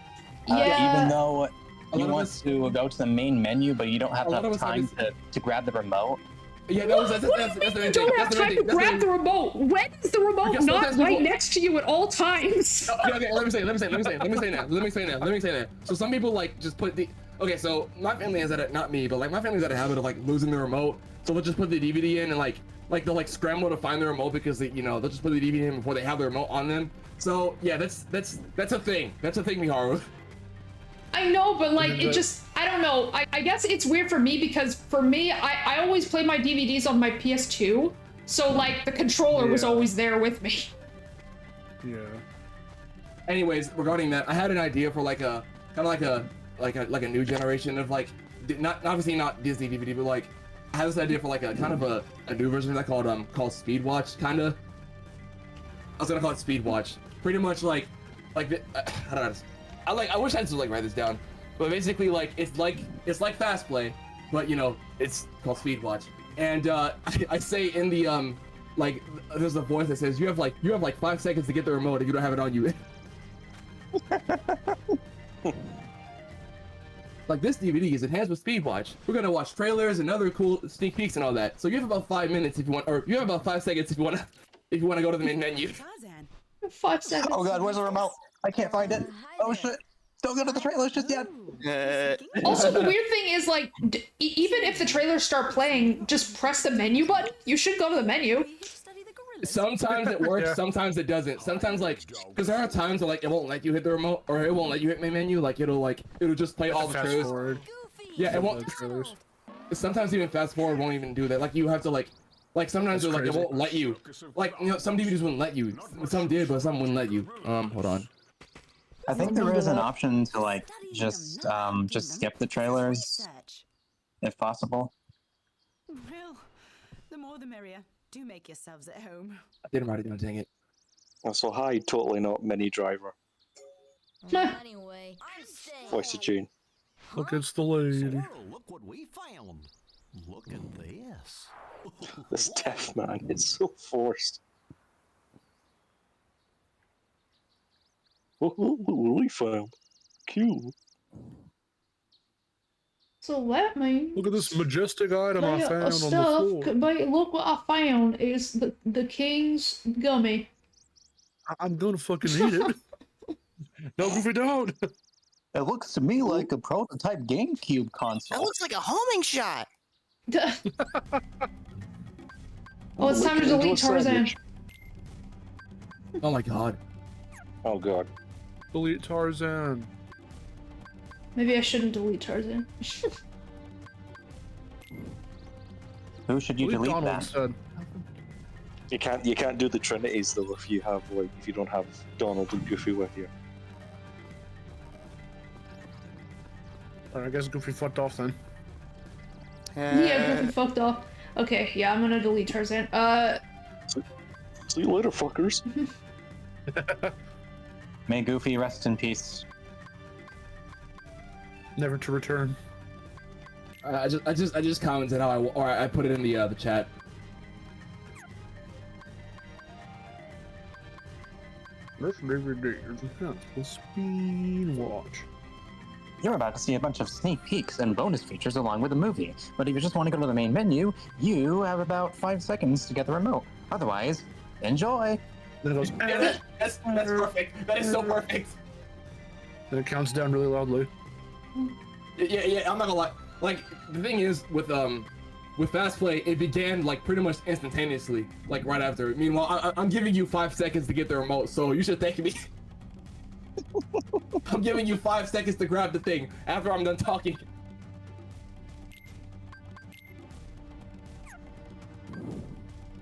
Yeah. Even though you want to go to the main menu, but you don't have enough time to grab the remote. Yeah, What do you mean you don't have time to grab the remote? When is the remote not right next to you at all times? Okay, let me say that. So some people like just put the. Okay, so my family has that, not me, but like my family's had a habit of like losing the remote. So they'll just put the DVD in and like they'll like scramble to find the remote because they, they'll just put the DVD in before they have the remote on them. So yeah, that's a thing. That's a thing, Miharu. I know, but like it just, I don't know. I guess it's weird for me because for me, I always play my DVDs on my PS2. So like the controller was always there with me. Yeah. Anyways, regarding that, I had an idea for like a kind of like a new generation of like obviously not Disney DVD, but like I had this idea for like a kind of a new version of that called Speed Watch kinda. I was gonna call it Speed Watch. Pretty much like how do I wish I had to like write this down, but basically like it's like Fast Play, but it's called Speed Watch. And I say in the like there's a voice that says you have like 5 seconds to get the remote if you don't have it on you. Like this DVD is enhanced with Speed Watch. We're gonna watch trailers and other cool sneak peeks and all that. So you have about 5 minutes if you want, or you have about 5 seconds if you want to go to the main menu. 5 seconds. Oh god, where's the remote? I can't find it. Oh shit! Don't go to the trailers just yet. Also, the weird thing is like, even if the trailers start playing, just press the menu button. You should go to the menu. Sometimes it works, sometimes it doesn't. Sometimes like, because there are times where like it won't let you hit the remote, or it won't let you hit main menu. Like it'll just play all the trailers. Forward. Yeah, it won't. Sometimes even fast forward won't even do that. Like you have to like sometimes it won't let you. Like some DVDs wouldn't let you. Some did, but some wouldn't let you. Hold on. I think there is an option to like just skip the trailers if possible. Well, the more the merrier. Do make yourselves at home. I didn't write it down, dang it. So hi, totally not Mini Driver. Anyway, I'm staying. Voice of June. Look, it's the lady. Squirrel, look what we found. Look at this. This deaf man, it's so forced. Look what we found. Cute. So that means. Look at this majestic item I found on the floor. But look what I found is the king's gummy. I'm gonna fucking eat it. No, Goofy, don't. It looks to me like a prototype GameCube console. That looks like a homing shot. Oh, it's time to delete Tarzan. Oh my god. Oh god. Delete Tarzan. Maybe I shouldn't delete Tarzan. Who should you delete Donald that? instead. You can't do the Trinities though if you don't have Donald and Goofy with you. Alright, I guess Goofy fucked off then. Yeah, Goofy fucked off. Okay, yeah, I'm gonna delete Tarzan. See you later, fuckers. May Goofy rest in peace. Never to return. I just commented how I put it in the chat. Let's the Speed Watch. You're about to see a bunch of sneak peeks and bonus features along with the movie. But if you just want to go to the main menu, you have about 5 seconds to get the remote. Otherwise, enjoy. Then it goes. That's perfect. That is so perfect. Then it counts down really loudly. Yeah, I'm not gonna lie. Like the thing is with Fast Play, it began like pretty much instantaneously, like right after. Meanwhile, I'm giving you 5 seconds to get the remote, so you should thank me. I'm giving you 5 seconds to grab the thing after I'm done talking.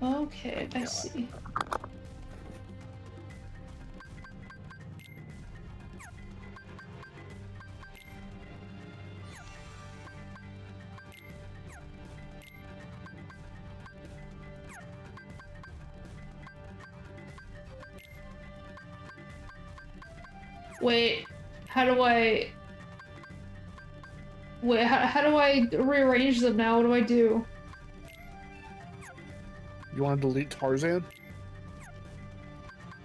Okay, I see. Wait, how do I... Wait, how do I rearrange them now? What do I do? You want to delete Tarzan?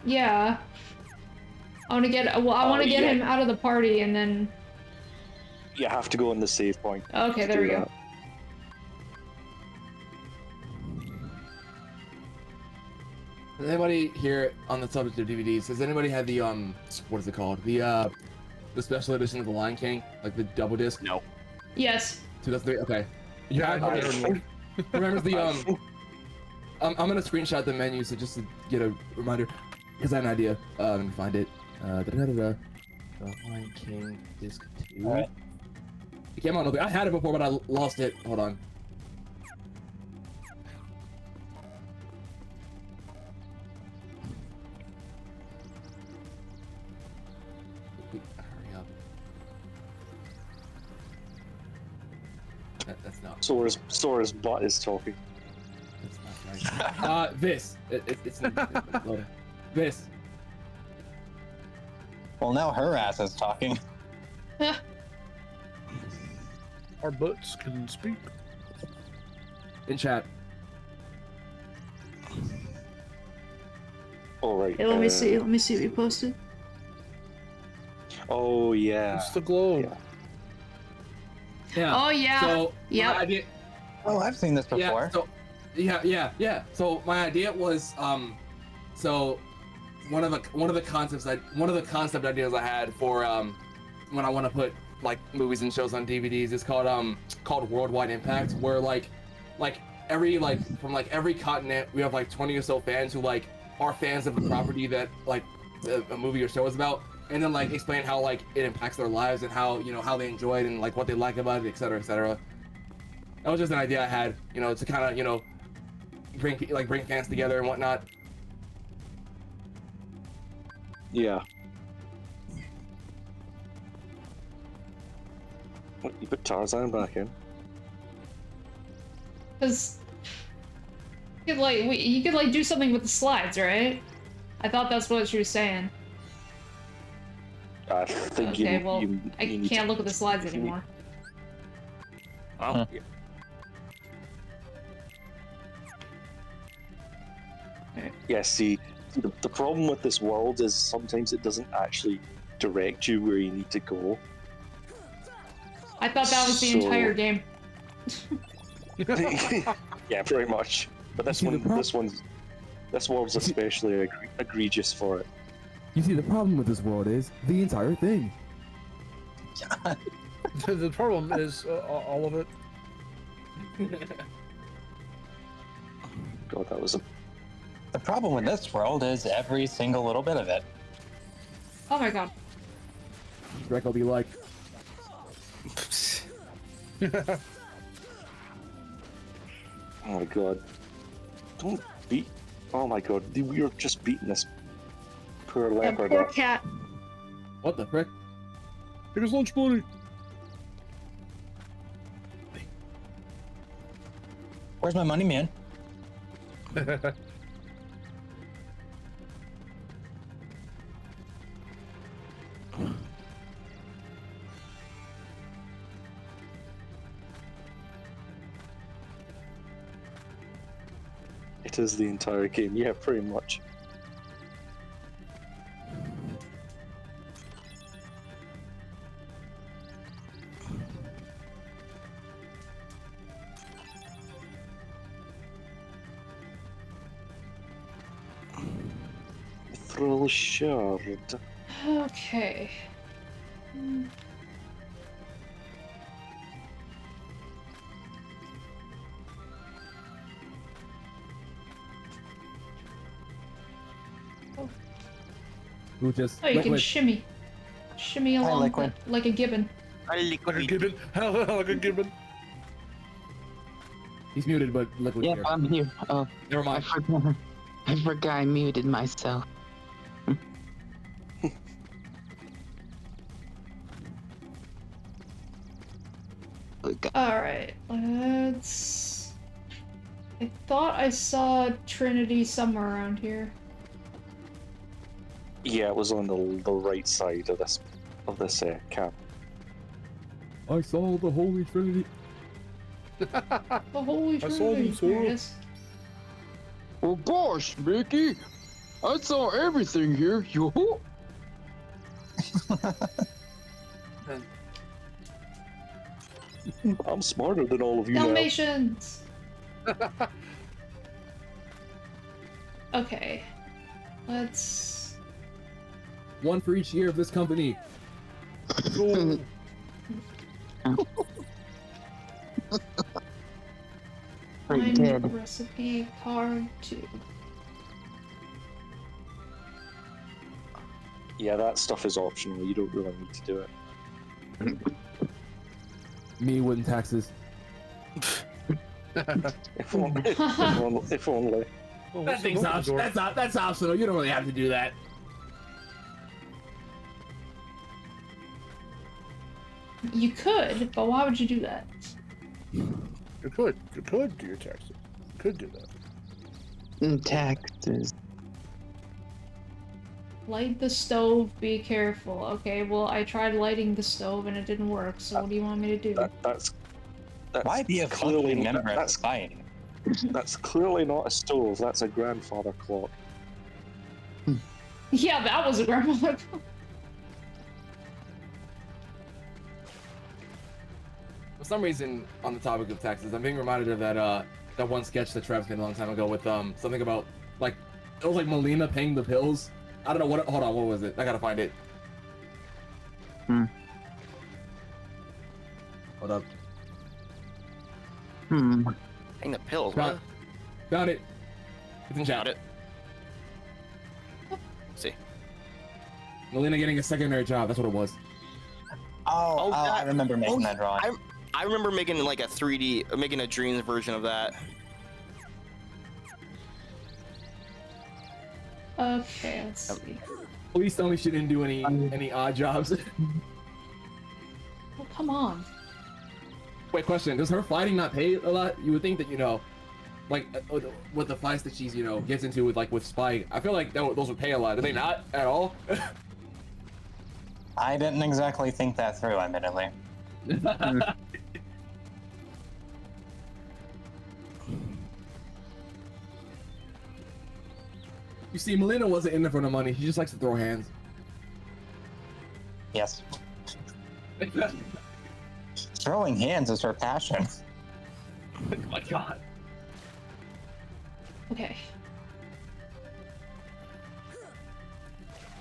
Yeah. I want to get... Well, I want to get yeah. him out of the party and then... You have to go on the save point. Okay, to there do we go. that. Does anybody here on the subject of DVDs? Has anybody had the what is it called? The special edition of The Lion King, like the double disc? No. Yes. 2003. Okay. Yeah, I think Remembers the I'm gonna screenshot the menu so just to get a reminder, because I have an idea. Let me find it. The Lion King disc 2. All right. It came out. I had it before, but I lost it. Hold on. Hurry up. That's not. Sora's butt is talking. That's not right. This. It's loaded. This. Well, now her ass is talking. Our butts can speak. In chat. All right. Hey, let me see. Let me see what you posted. Oh yeah. It's the globe. Yeah. Yeah. Oh, yeah. So Yep. my idea, Oh, I've seen this before. yeah. So yeah. So my idea was so one of the concept ideas I had for when I want to put like movies and shows on DVDs is called Worldwide Impact, where like from every continent we have like 20 or so fans who like are fans of the property that like a movie or show is about, and then like explain how like it impacts their lives and how how they enjoy it and like what they like about it, etc., etc. That was just an idea I had, to kind of bring fans together and whatnot. Yeah. What, you put Tarzan back in? Because you could like do something with the slides, right? I thought that's what she was saying. I think Okay, you, well, you I need can't to- look at the slides you need- anymore. Well, Yeah, see, the problem with this world is sometimes it doesn't actually direct you where you need to go. I thought that was the So- entire game. Yeah, pretty much. But this world's especially egregious for it. You see, the problem with this world is the entire thing. The problem is all of it. God, that was a The problem with this world is every single little bit of it. Oh my god. Greg will be like, Oh my god. Don't beat. Oh my god, we were just beating this poor That leopard poor up. cat. what the frick? Here's lunch money. Where's my money, man? It is the entire game, yeah, pretty much. Thrill shard. Okay. Who just Oh, you can Liquid. shimmy. Shimmy Hi, along Liquid. like a gibbon. Like a gibbon. Like a gibbon. He's muted, but Liquid Yep, here. I'm here. Oh, Never I mind. forgot I muted myself. Alright, let's... I thought I saw Trinity somewhere around here. Yeah, it was on the right side of this camp. I saw the Holy Trinity. The Holy I saw Trinity. them, Sora. There it is. Oh gosh, Mickey! I saw everything here. Yo. I'm smarter than all of you now. Dalmatians! Okay. Let's... One for each year of this company. Go. Pretty Find dead. recipe card 2. Yeah, that stuff is optional. You don't really need to do it. Me wouldn't taxes. If only. If only. Oh, That what's thing's the optional. door? That's optional. You don't really have to do that. You could, but why would you do that? You could do your taxes. You could do that. Taxes. Light the stove, be careful. Okay, well, I tried lighting the stove and it didn't work, so what do you want me to do? That's Why be a clearly functioning member of that's society? that's clearly not a stove. That's a grandfather clock. Yeah, that was a grandmother. For some reason, on the topic of taxes, I'm being reminded of that one sketch that Travis made a long time ago with something about like it was like Melina paying the bills. I don't know what. Hold on, what was it? I gotta find it. Hold up. Hang the pills, Found, what? found it. It's in chat. Found it. See. Melina getting a secondary job. That's what it was. Oh, I remember making that drawing. I remember making like a 3D, making a dreams version of that. Okay, let's see. Please tell me she didn't do any odd jobs. Well, come on. Wait, question: does her fighting not pay a lot? You would think that like with the fights that she's gets into with Spike. I feel like those would pay a lot. Do they not at all? I didn't exactly think that through, admittedly. You see, Melina wasn't in there for the money. She just likes to throw hands. Yes. Throwing hands is her passion. Oh my god. Okay.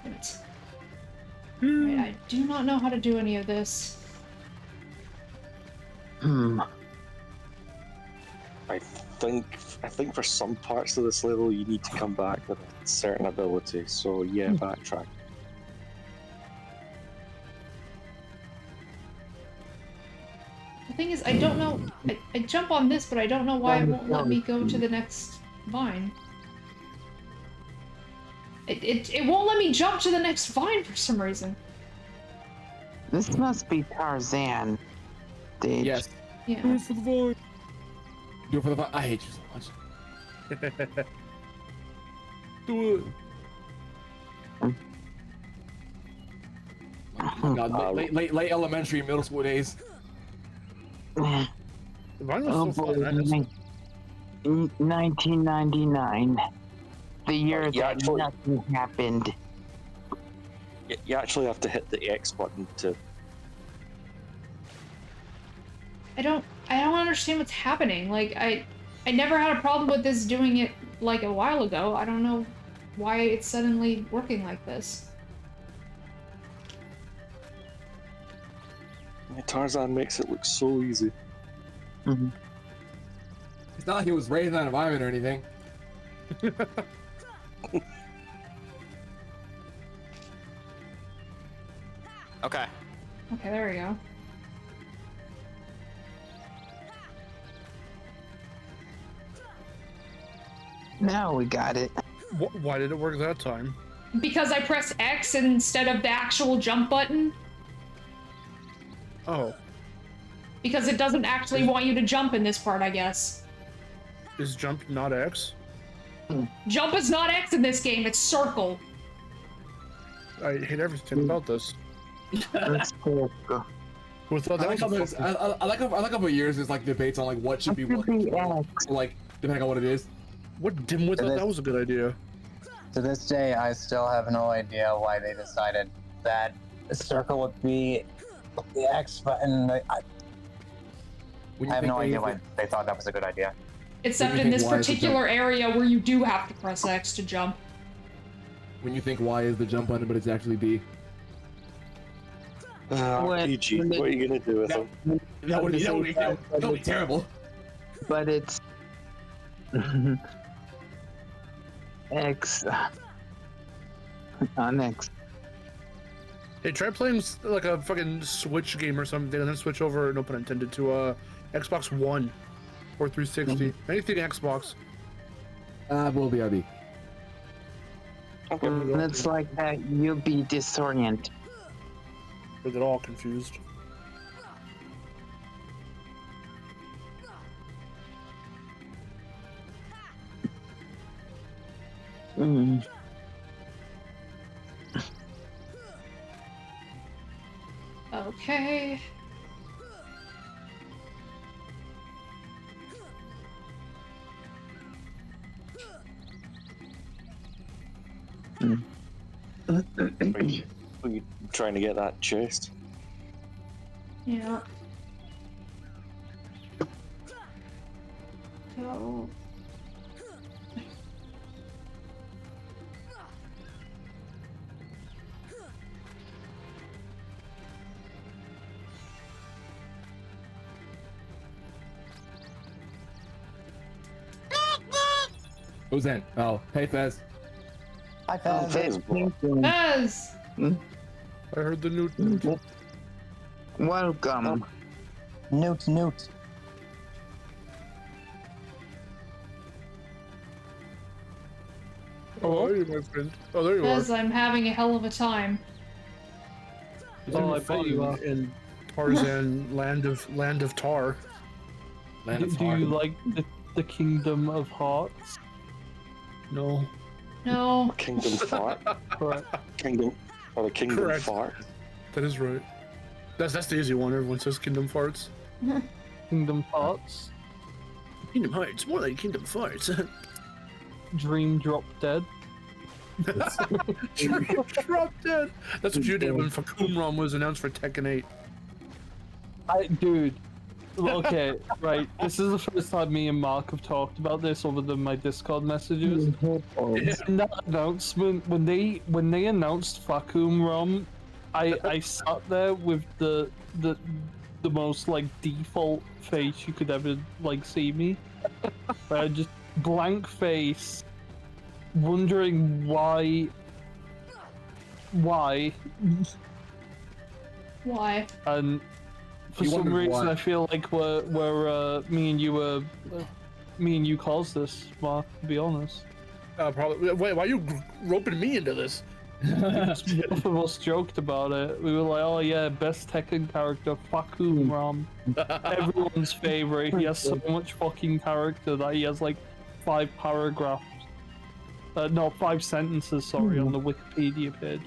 Damn it. Alright, I do not know how to do any of this. I think for some parts of this level you need to come back with a certain ability. So yeah, backtrack. The thing is, I don't know. I jump on this, but I don't know why it won't let me go to the next vine. It won't let me jump to the next vine for some reason. This must be Tarzan stage. Yes. Yeah. Do it for the vine. Do it for the vine. I hate you so much. Do it. Oh God, late elementary, middle school days. Mine was Oh so boy, fun. I just- 1999. The year you that actually- nothing happened. You actually have to hit the X button to. I don't understand what's happening. Like, I never had a problem with this doing it like a while ago. I don't know why it's suddenly working like this. Tarzan makes it look so easy. It's not like he was raised in that environment or anything. Okay. Okay, there we go. Now we got it. Why did it work that time? Because I pressed X instead of the actual jump button. Oh, Because it doesn't actually want you to jump in this part, I guess. is jump not X? Jump is not X in this game, it's circle. I hate everything about this. Let's go. Who thought I that like how was there's, I like how for years there's like debates on like what should be what, like depending on what it is. What dimwit thought that was a good idea? To this day, I still have no idea why they decided that the circle would be the X button. I have no idea why they thought that was a good idea. Except in this particular area where you do have to press X to jump. When you think Y is the jump button, but it's actually B. PG, what are you gonna do with them? That would be terrible. But it's X on X. Hey, try playing like a fucking Switch game or something, and then switch over, no pun intended, to Xbox One or 360. Anything Xbox. Will be RB. When it's like that, you'll be disoriented. They get all confused. Mm. Okay. Are you trying to get that chest? Yeah. Go. Who's in? Oh, hey Fez. Hi Fez. Fez! I heard the newt. Welcome. Newt. Oh, are you, my friend? Oh, there you Fez, are. I'm having a hell of a time. Oh, I bet you are. In Tarzan, land of Tar. Land of Do Tar. you like the Kingdom of Hearts? No. No. Kingdom Fart? Correct. Kingdom Correct. Fart? That is right. That's the easy one. Everyone says Kingdom Farts. Kingdom Hearts. Kingdom Hearts, more like Kingdom Farts. Dream Drop Dead. Drop Dead. That's what you did when Fakum ROM was announced for Tekken 8. Dude. Okay, right. This is the first time me and Mark have talked about this other than my Discord messages. In that announcement, when they announced Fakum ROM, I sat there with the most like default face you could ever like see me. I just blank face, wondering why. And for some reason, I feel like we're me and you caused this, Mark. To be honest. Probably. Wait, why are you roping me into this? Both of us joked about it. We were like, "Oh yeah, best Tekken character, Fakum ROM, everyone's favorite. He has so much fucking character that he has like 5 paragraphs, no, 5 sentences. Sorry, on the Wikipedia page."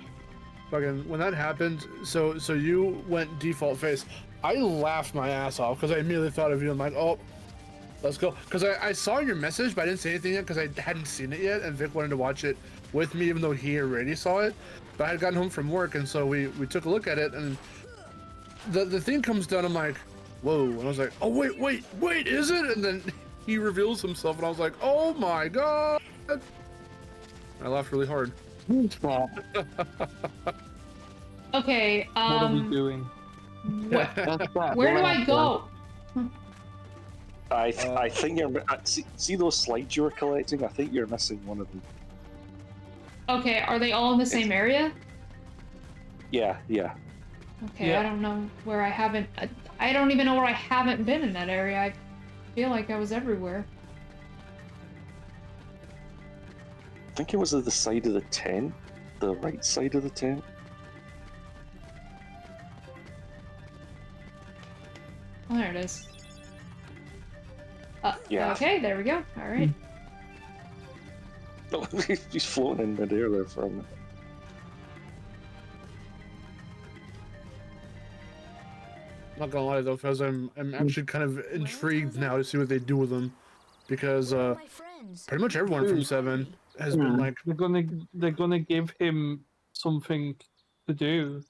Fucking when that happened, so you went default face. I laughed my ass off because I immediately thought of you. I'm like, oh, let's go. Because I saw your message, but I didn't say anything yet because I hadn't seen it yet, and Vic wanted to watch it with me, even though he already saw it. But I had gotten home from work, and so we took a look at it, and the thing comes down. I'm like, whoa, and I was like, oh wait, is it? And then he reveals himself, and I was like, oh my god! I laughed really hard. Okay, What are we doing? Where do I go? I think you're see those slides you were collecting. I think you're missing one of them. Okay, are they all in the same area? Yeah. Okay, Yeah. I don't know where I haven't. I don't even know where I haven't been in that area. I feel like I was everywhere. I think it was at the side of the tent, the right side of the tent. Oh, there it is. Yeah. Okay, there we go. All right. He's floating in midair there for a minute. Not gonna lie though, Fez, I'm actually kind of intrigued now to see what they do with them, because pretty much everyone from 7 has been like they're gonna give him something to do.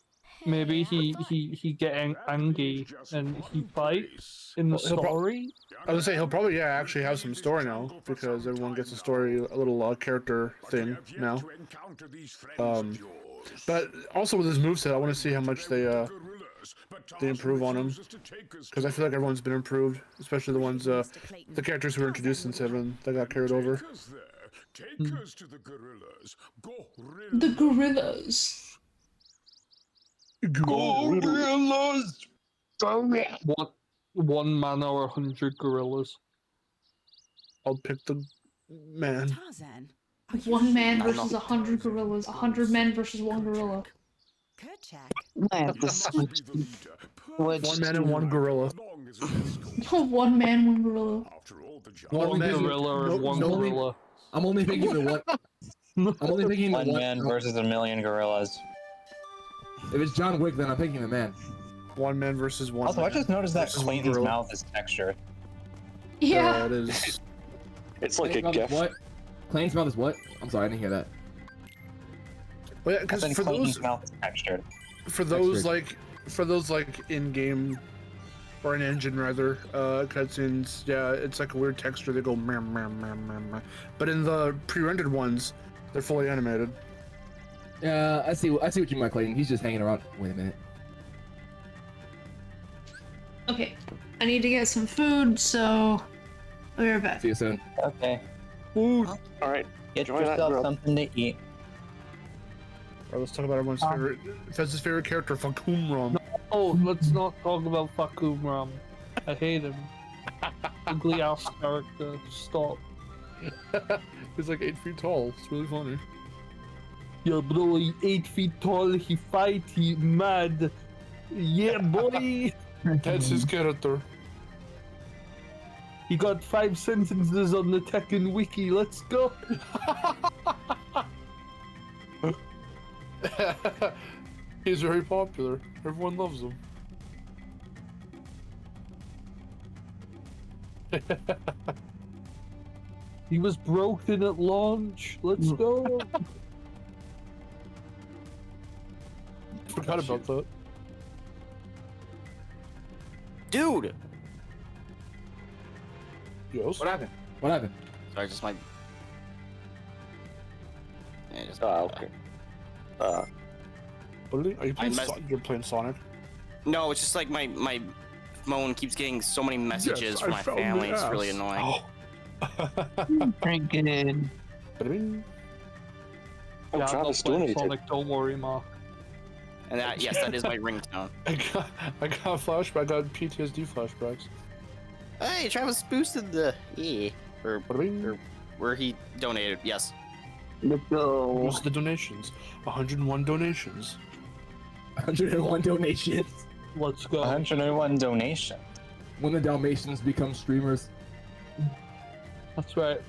Maybe he get angry and he fight in the story. I would say he'll probably actually have some story now, because everyone gets a story, a little character thing now. But also with his moveset, I want to see how much they improve on him, because I feel like everyone's been improved, especially the ones the characters who were introduced in 7 that got carried over. The gorillas. Gorillas! One man or 100 gorillas. I'll pick the man. Tarzan. One man versus 100 gorillas. 100 men versus 1 gorilla. Kerchak. One man and 1 gorilla. 1 man, 1 gorilla. One gorilla and 1 gorilla. I'm only thinking the one. I'm only thinking one the man versus a million gorillas. If it's John Wick, then I'm thinking the man. 1 man versus 1. Also, I just noticed that Clayton's mouth is textured. Yeah. It is. It's like a gift. What? Clayton's mouth is what? I'm sorry, I didn't hear that. Well, yeah, because for Clayton's those mouth is textured. for those like in-game or in engine rather cutscenes, yeah, it's like a weird texture. They go meh, meh, meh, meh, meh. But in the pre-rendered ones, they're fully animated. Yeah, I see what you mean, Clayton. He's just hanging around. Wait a minute. Okay, I need to get some food, so I'll be right back. See you soon. Okay. Food. All right. Get Enjoy that yourself grub. something to eat. Alright, let's talk about everyone's favorite. Fez's favorite character, Fakumram. Oh, let's not talk about Fakum Ram. I hate him. Ugly ass character. Stop. He's like 8 feet tall. It's really funny. Yeah, bro, he 8 feet tall, he fight, he mad. Yeah, boy. That's his character. He got 5 sentences on the Tekken wiki. Let's go. He's very popular. Everyone loves him. He was broken at launch. Let's go. Forgot about that. Dude! Yes. What happened? What happened? Sorry, just my... Yeah, just okay. What are you playing? I messed- You're playing Sonic? No, it's just like my phone keeps getting so many messages Yes, from I my found the family. It's ass. really annoying. Drinking. Oh, Yeah, Travis I'll play donated. Sonic, don't worry, Mark. And that, yes, that is my ringtone. I got flashback. I got PTSD flashbacks. Hey, Travis boosted the or where he donated. Yes. Let's go. What's the donations? 101 donations. 101 donations. Let's go. 101 donations. When the Dalmatians become streamers. That's right.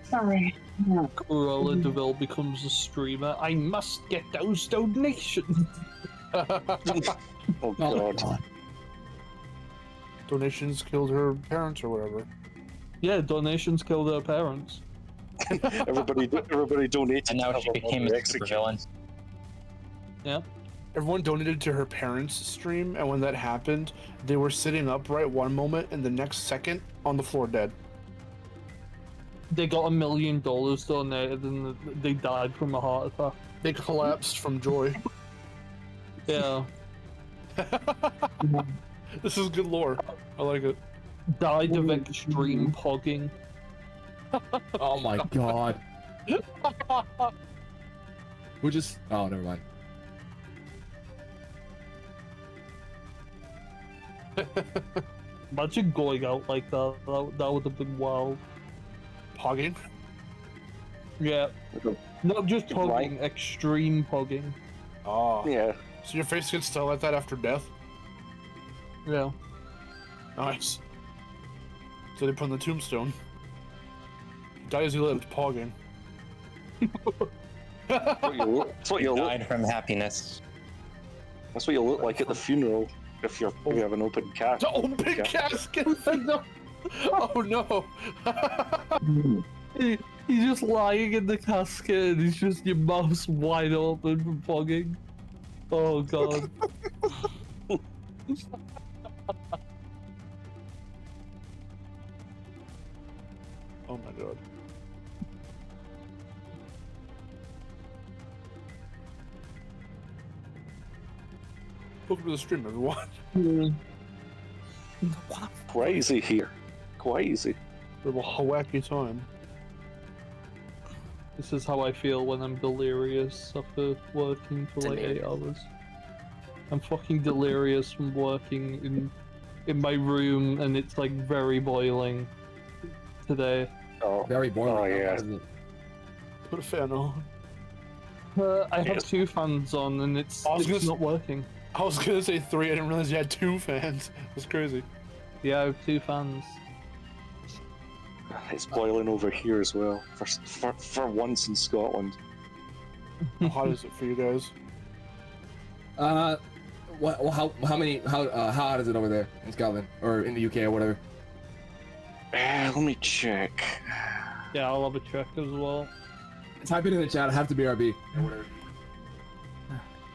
Sorry. Cruella DeVille becomes a streamer. I must get those donations. Oh god. Donations killed her parents or whatever. Yeah, donations killed their parents. everybody donated. And now to she have became her a executed. supervillain. Yeah. Everyone donated to her parents' stream, and when that happened, they were sitting upright one moment, and the next second, on the floor dead. They got $1 million donated and they died from a heart attack. They collapsed from joy. Yeah. This is good lore. I like it. Died of extreme pogging. Oh my god. We're just. Oh, never mind. Imagine going out like that. That would have been wild. Pogging? Yeah. Not just Right. pogging, extreme pogging. Oh. Yeah. So your face gets still like that after death? Yeah. Nice. So they put on the tombstone. Die as he lived, pogging. That's what you look. Died from happiness. That's what you look like at the funeral. if you have an open cat. The open casket. No. Oh no. He's just lying in the casket and he's just your mouth's wide open from fogging. Oh god. Oh my god. Welcome to the stream, everyone. Crazy here. Crazy. We have a wacky time. This is how I feel when I'm delirious after working for like 8 hours. I'm fucking delirious from working in my room and it's like very boiling today. Oh, Very boring. Oh yeah. Put a fan on. I have 2 fans on and it's not working. I was gonna say 3, I didn't realize you had 2 fans. That's crazy. Yeah, I have 2 fans. It's boiling over here as well. For once in Scotland. How hot is it for you guys? How hot is it over there in Scotland or in the UK or whatever? Let me check. Yeah, I'll have a check as well. Type it in the chat. I have to BRB or whatever.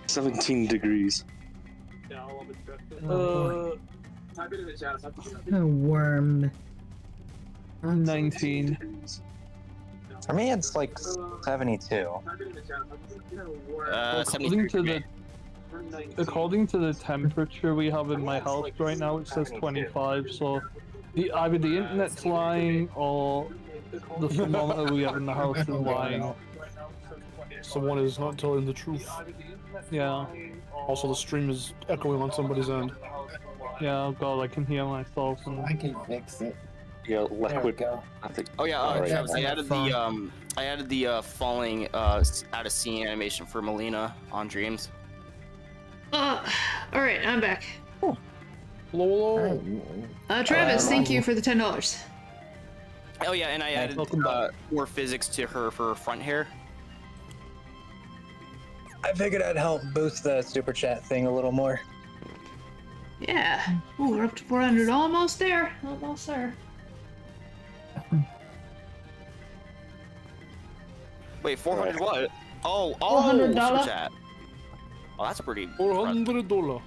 17 degrees. Yeah, I'll have a check. Type it in the chat. I have to BRB. A worm. 19. For me, it's like 72. According to the temperature we have in my house right now, it says 25. So either the internet's lying or the thermometer we have in the house is lying. Someone is not telling the truth. Yeah. Also, the stream is echoing on somebody's end. Yeah, oh god, I can hear myself. And... I can fix it. Yeah, liquid. I think. Oh yeah, Travis, I added the falling out of scene animation for Melina on Dreams. All right, I'm back. Hello. Travis, thank you for the $10. Oh yeah, and I added more physics to her for front hair. I figured I'd help boost the super chat thing a little more. Yeah. Ooh, we're up to 400. Almost there. Almost there. Wait, 400 what? Oh, $400. super chat. Oh, that's pretty. $400.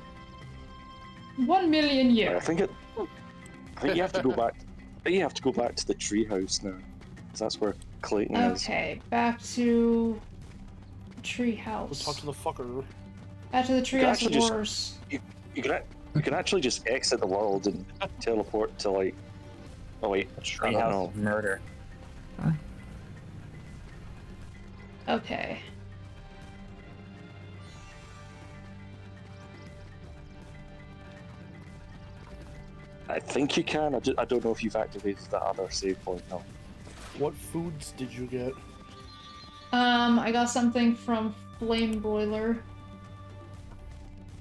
1 million year. I think you have to go back. I think you have to go back to the treehouse now, because that's where Clayton is. Okay, back to treehouse. Let's talk to the fucker. Back to the treehouse of horrors. You can actually just exit the world and teleport to like. Oh wait, Treehouse of murder. Okay. I think you can. I don't know if you've activated that other save point now. What foods did you get? I got something from Flame Broiler.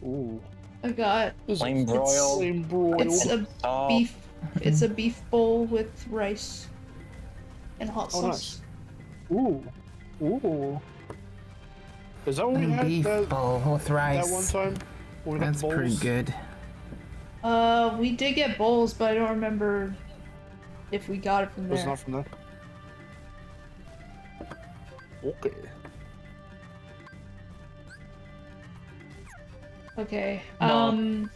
Ooh. I got Flame broil. Flame broil. It's a beef. It's a beef bowl with rice and hot sauce. Nice. Ooh. Ooh. Is that what we had? Beef bowl with rice. That one time? When we That's got pretty bowls? good. We did get bowls, but I don't remember if we got it from there. It's not from there. Okay. Okay. No.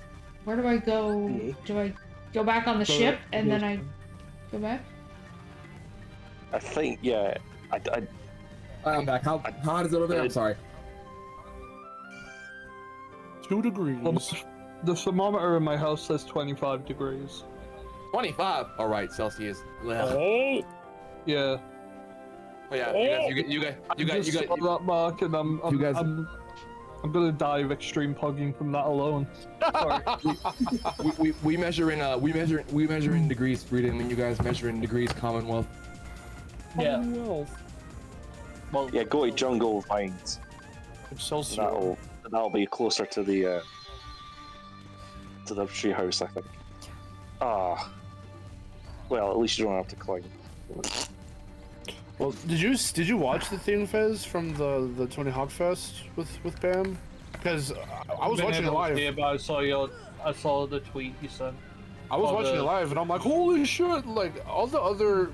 Where do I go? Do I go back on the ship and then I go back? I think yeah. I'm back. How hot is it over there? I'm sorry. 2 degrees. The thermometer in my house says 25 degrees. 25. All right, Celsius. Oh. Yeah. Oh yeah, you guys. That mark, and I'm gonna die of extreme pugging from that alone. Sorry. we measure in degrees freedom, and you guys measure in degrees Commonwealth. Yeah. Well, yeah, go to Jungle Vines. Excelsior. That'll be closer to the treehouse, I think. Well, at least you don't have to climb. Well, did you watch the thing, Fez, from the Tony Hawk Fest with Pam Because I was watching it live. Yeah, but I saw the tweet you sent. I was watching it live, and I'm like, holy shit! Like all the other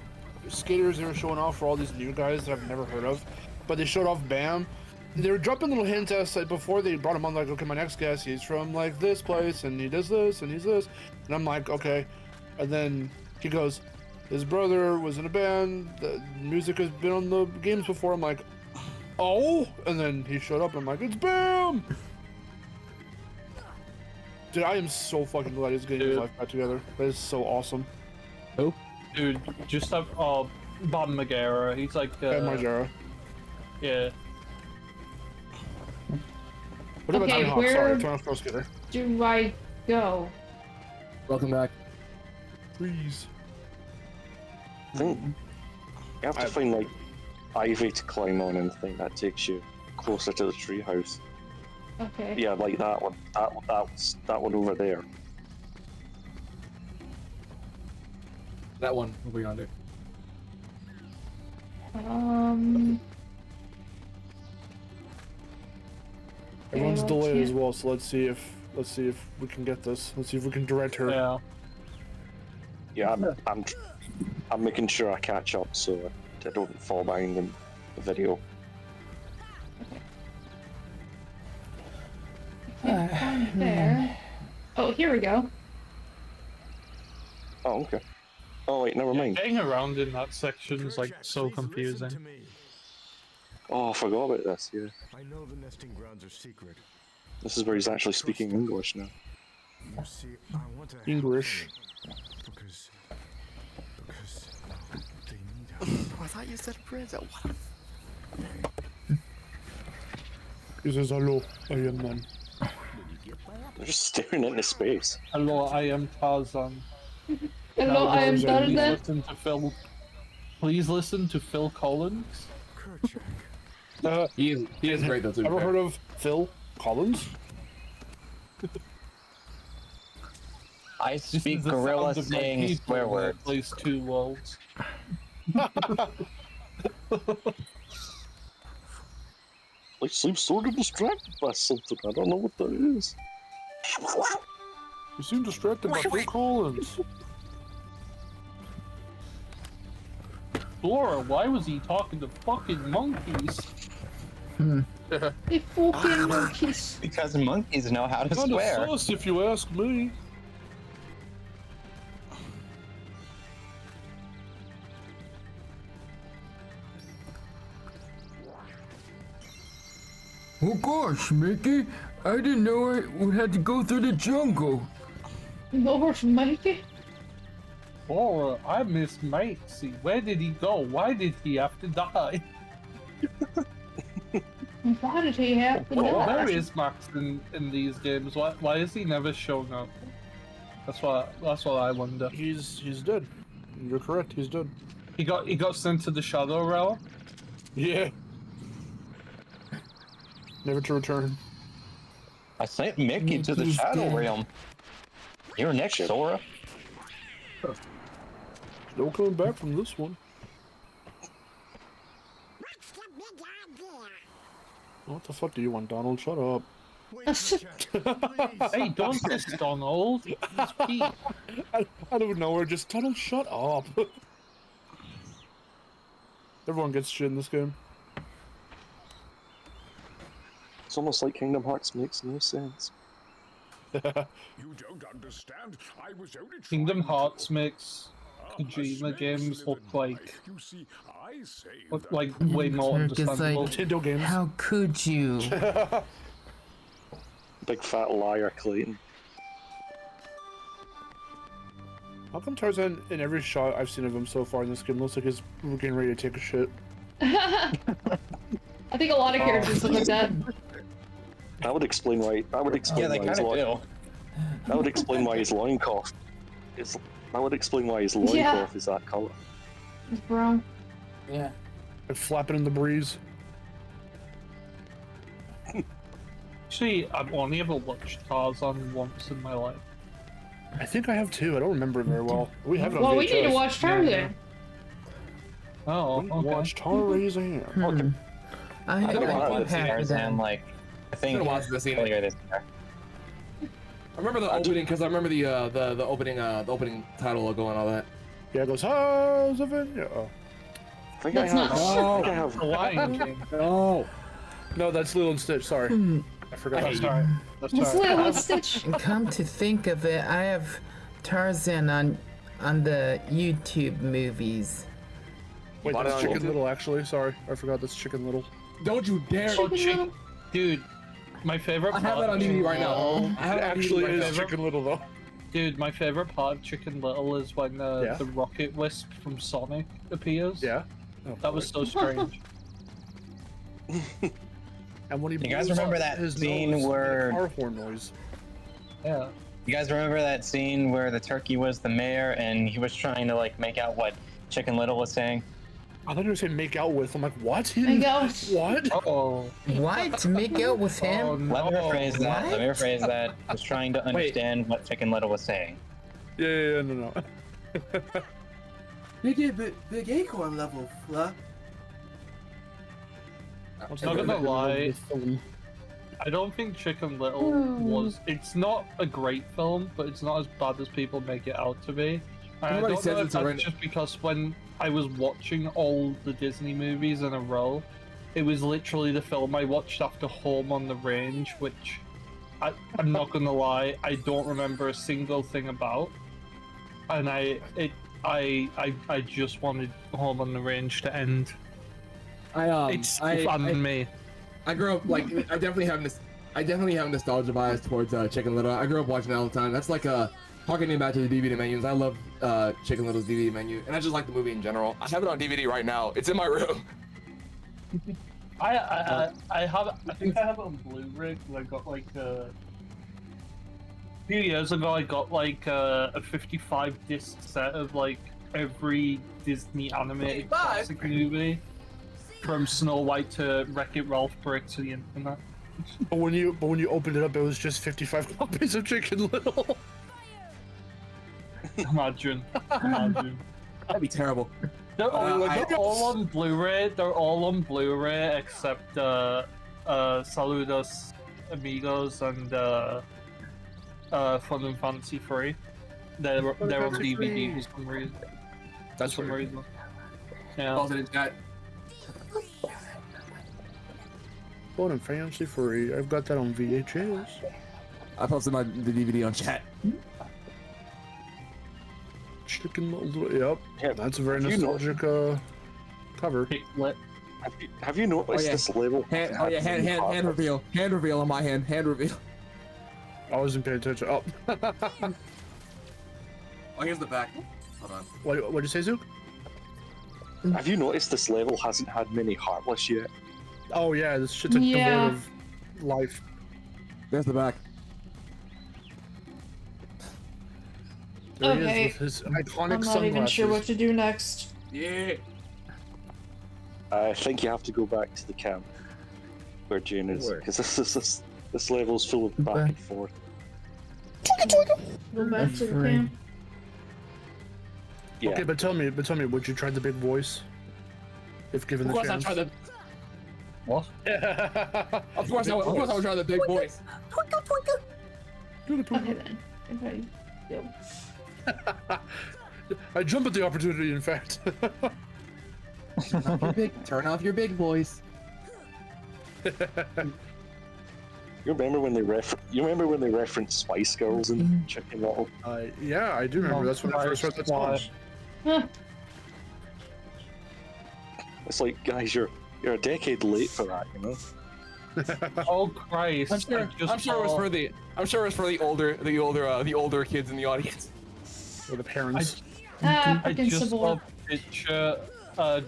skaters they were showing off for all these new guys that I've never heard of, but they showed off Bam. They were dropping little hints as like before they brought him on, like, okay, my next guest, he's from like this place, and he does this, and he's this, and I'm like, okay, and then he goes, his brother was in a band, the music has been on the games before. I'm like, oh, and then he showed up, and I'm like, it's Bam! Dude, I am so fucking glad he's getting his life back together. That is so awesome. Who? Dude, just have Bob Magera. He's like Magera. Yeah. What about Okay, Tony Hawk? where Sorry, Tony Hawk's Pro Skater. do I go? Welcome back. Please. I think you have to find like ivy to climb on, and I think that takes you closer to the treehouse. Okay. Yeah, like that one. That one over there. That one over yonder. Everyone's let's delayed see. as well, so let's see if we can get this. Let's see if we can direct her. Yeah. Yeah, I'm making sure I catch up so I don't fall behind in the video. There. Oh, here we go. Oh, okay. Oh wait, never mind. Getting around in that section is like so confusing. Oh, I forgot about this. Yeah, I know the nesting grounds are secret. this is where he's actually speaking English now. You see, I want to help English. them because they need us. I thought you said Prince. What? He says, hello, I am man. They're just staring into space. Hello, I am Tarzan. Hello, I am Please Tarzan. listen to Phil. Please listen to Phil Collins. He is great though. Ever heard of Phil Collins? I This is speak the gorilla sound of my saying people swear that words. plays Two Worlds. Like seems sort of distracted by something. I don't know what that is. You seem distracted by Phil Collins. Laura, why was he talking to fucking monkeys? They fucking monkeys. Because monkeys know how to Kind of swear. sus if you ask me. Oh gosh, Mickey, I didn't know I would have to go through the jungle. Lord Mikey? Laura, I miss Maxie. Where did he go? Why did he have to die? Why did he have to Where die? is Max in these games? Why is he never shown up? That's what I wonder. He's dead. You're correct, he's dead. He got sent to the Shadow Realm. Yeah. Never to return. I sent Mickey to the Mickey's Shadow dead. Realm. You're next, Sora. No coming back from this one. What the fuck do you want, Donald? Shut up. Hey, don't diss Donald. He's Pete. I don't know. We're just Donald. Shut up. Everyone gets shit in this game. It's almost like Kingdom Hearts makes no sense. You don't understand. I was only Kingdom trying Hearts makes Kojima games look like You see, I saved way more Kirk is understandable. like, Nintendo games. how could you? Big fat liar, Clayton. How come Tarzan, in every shot I've seen of him so far in this game, looks like he's getting ready to take a shit? I think a lot of characters look like that. That would explain why. That would explain Yeah, they why his kind of lo- do. That would explain why his loincloth is. That would explain why his loincloth Yeah. is that color. It's brown. Yeah. Like flapping in the breeze. Actually, I've only ever watched Tarzan once in my life. I think I have too. I don't remember it very well. We have it on Well, VHS. we need to watch Tarzan. Oh, okay. Watch Tarzan. I I do don't know have if that. Tarzan like I think been a while since I've seen it. earlier this year. I remember the opening because I remember the opening title logo and all that. Yeah, it goes House of India. Oh. I think That's I have. not- I think I have. The Lion King. No. No, that's Lilo and Stitch. Sorry, I forgot. That's right. That's It's right. Lilo and Stitch. Come to think of it, I have Tarzan on the YouTube movies. Wait, Bought it that's on Chicken YouTube? Little. Actually, sorry, I forgot that's Chicken Little. Don't you dare! Oh, dude, my favorite. I have part that on DVD right now. Oh, I have It it on actually DVD right is now. Chicken Little though. dude, my favorite part of Chicken Little is when Yeah? the rocket wisp from Sonic appears. Yeah. Oh, That was so strange. And when he You guys blows remember up that his scene nose, where- the car horn noise? Yeah. You guys remember that scene where the turkey was the mayor and he was trying to like make out what Chicken Little was saying? I thought you were saying make out with. I'm like, what? He Make didn't- out. What? Uh-oh. What? To make out with him? Oh, Let me no. rephrase that. What? Let me rephrase that. I was trying to understand what Chicken Little was saying. Yeah, no. Big acorn level, fluff. Not gonna lie, I don't think Chicken Little was. It's not a great film, but it's not as bad as people make it out to be. And I Everybody don't says know if it's that's already- just because when I was watching all the Disney movies in a row, it was literally the film I watched after Home on the Range, which I'm not gonna lie, I don't remember a single thing about. And I just wanted Home on the Range to end. It's fun me. I grew up like I definitely have nostalgia bias towards Chicken Little. I grew up watching it all the time. That's like harkening back to the DVD menus. I love Chicken Little's DVD menu, and I just like the movie in general. I have it on DVD right now. It's in my room. I think I have it on Blu-ray because I got like a few years ago. I got like a 55 disc set of like every Disney animated 55? classic movie, from Snow White to Wreck-It Ralph Break to the Internet. But when you opened it up, it was just 55 copies of Chicken Little. Imagine. That'd be terrible. They're all on Blu-ray. They're all on Blu-ray except Saludos Amigos and Fun and Fancy Free. They're on DVD for some reason. That's for some weird. reason. Yeah. Posted in chat. Fun and Fancy Free. I've got that on VHS. I posted the DVD on chat. Chicken Little. Yep. Yeah, That's a very have you nostalgic cover. Have you noticed this label? Hand reveal. Hand reveal on my hand. Hand reveal. I wasn't paying attention. Oh. Oh, here's the back. Hold on. What'd you say, Zook? Have you noticed this level hasn't had many Heartless yet? Oh yeah, this shit's like Yeah. devoid of life. There's the back. There he Okay. is with his iconic I'm not sunglasses. even sure what to do next. Yeah. I think you have to go back to the camp where Jane is, because this level's full of back and forth. Go back to the right. camp. Yeah. Okay, but tell me, would you try the big voice? If given Of the course I chance. try the. What? Of course I would try the big voice. Okay then. Okay. Go. I jump at the opportunity, in fact. Turn off your big voice. You remember when they referenced Spice Girls in Chicken Little? Yeah, I do remember. That's when I first heard that song. It's like, guys, you're a decade late for that, you know. Oh Christ! I'm sure it was for the older kids in the audience. Or the parents. Ah, I freaking just Civil saw War. a picture.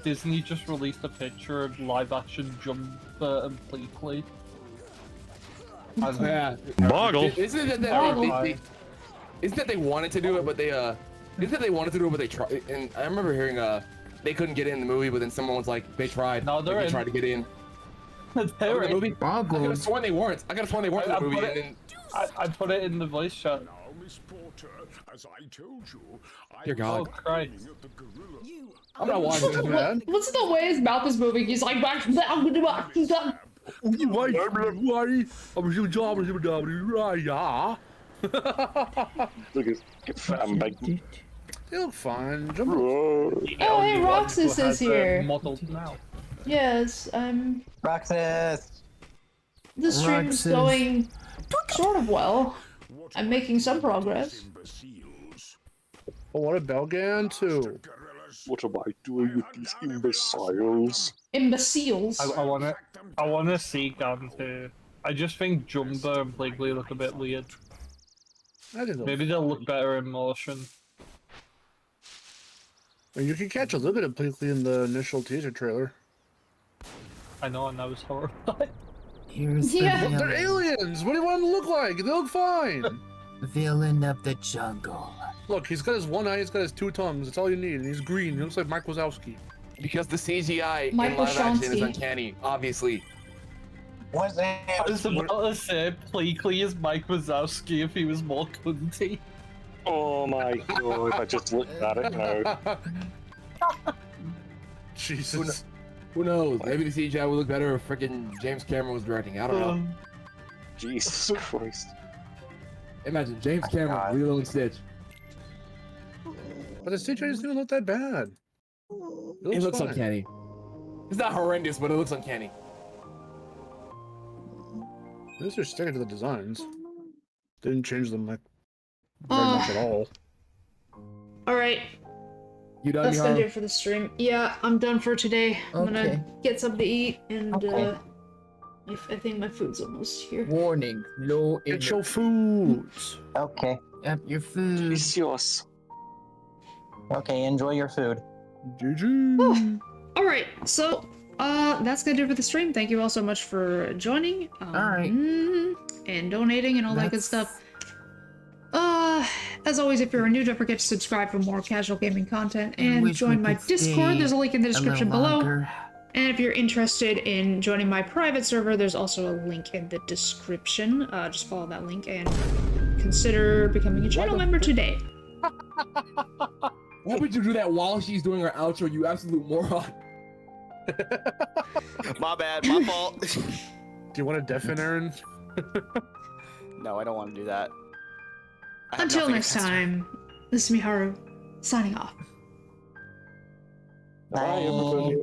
Disney just released a picture of live-action Jumper and Pleakley. Yeah. Boggle. Isn't it that they wanted to do it, but they tried? And I remember hearing they couldn't get in the movie, but then someone was like, they tried. No, they're they in. tried to get in. They're the in. movie. I could have sworn they weren't. I in the movie. put And it- then, I put it in the voice chat. Now, Miss Porter, as I told you, I Dear God. Oh Christ! at the gorilla. I'm not watching this, man. Listen to the way his mouth is moving. He's like, Yeah. Look at fat and big. They look fine. Jump. Oh, hey, Roxas is here. Modeled now. Yes, Roxas! the stream's Roxas. going sort of well. I'm making some progress. Oh, what a Belgan too. What am I doing with these imbeciles? Imbeciles. I wanna see Gan too. I just think Jumbo and Bliggly look a bit weird. Maybe they'll look better in motion. And you can catch a little bit of Bleakley in the initial teaser trailer. I know, and I was horrified. Here's Yeah. the They're villain. aliens! What do you want them to look like? They look fine! Villain of the jungle. Look, he's got his one eye, he's got his two tongues. That's all you need. And he's green. He looks like Mike Wazowski. Because the CGI in Michael live action is Shonsky. uncanny, obviously. What's that? I was about to say Bleakley is Mike Wazowski if he was more cunty. Oh my god, I just looked at it now. Jesus. Who knows? Maybe the CGI would look better if freaking James Cameron was directing. I don't know. Jesus Christ. Imagine James Cameron, God. Lilo and Stitch. But the CGI doesn't even look that bad. It looks fine. uncanny. It's not horrendous, but it looks uncanny. At least they're sticking to the designs. Didn't change them like very much at all. Alright, You done, that's gonna do Miharu? it for the stream. Yeah, I'm done for today. I'm Okay. gonna get something to eat, and Okay. I think my food's almost here. Warning, low in Get your foods. Okay. Yep, your food. Delicious. Okay, enjoy your food. GG. Alright, so that's gonna do it for the stream. Thank you all so much for joining. Alright. And donating and all that good That's- stuff. As always, if you're new, don't forget to subscribe for more casual gaming content and wish we join my could Discord. stay There's a link in the a little description below. longer. And if you're interested in joining my private server, there's also a link in the description. Just follow that link and consider becoming a channel member today. Why would you do that while she's doing her outro, you absolute moron? My bad, my fault. Do you want a deafen, Aaron? No, I don't want to do that. I have Until nothing next against her. time, this is Miharu, signing off. Bye, everybody.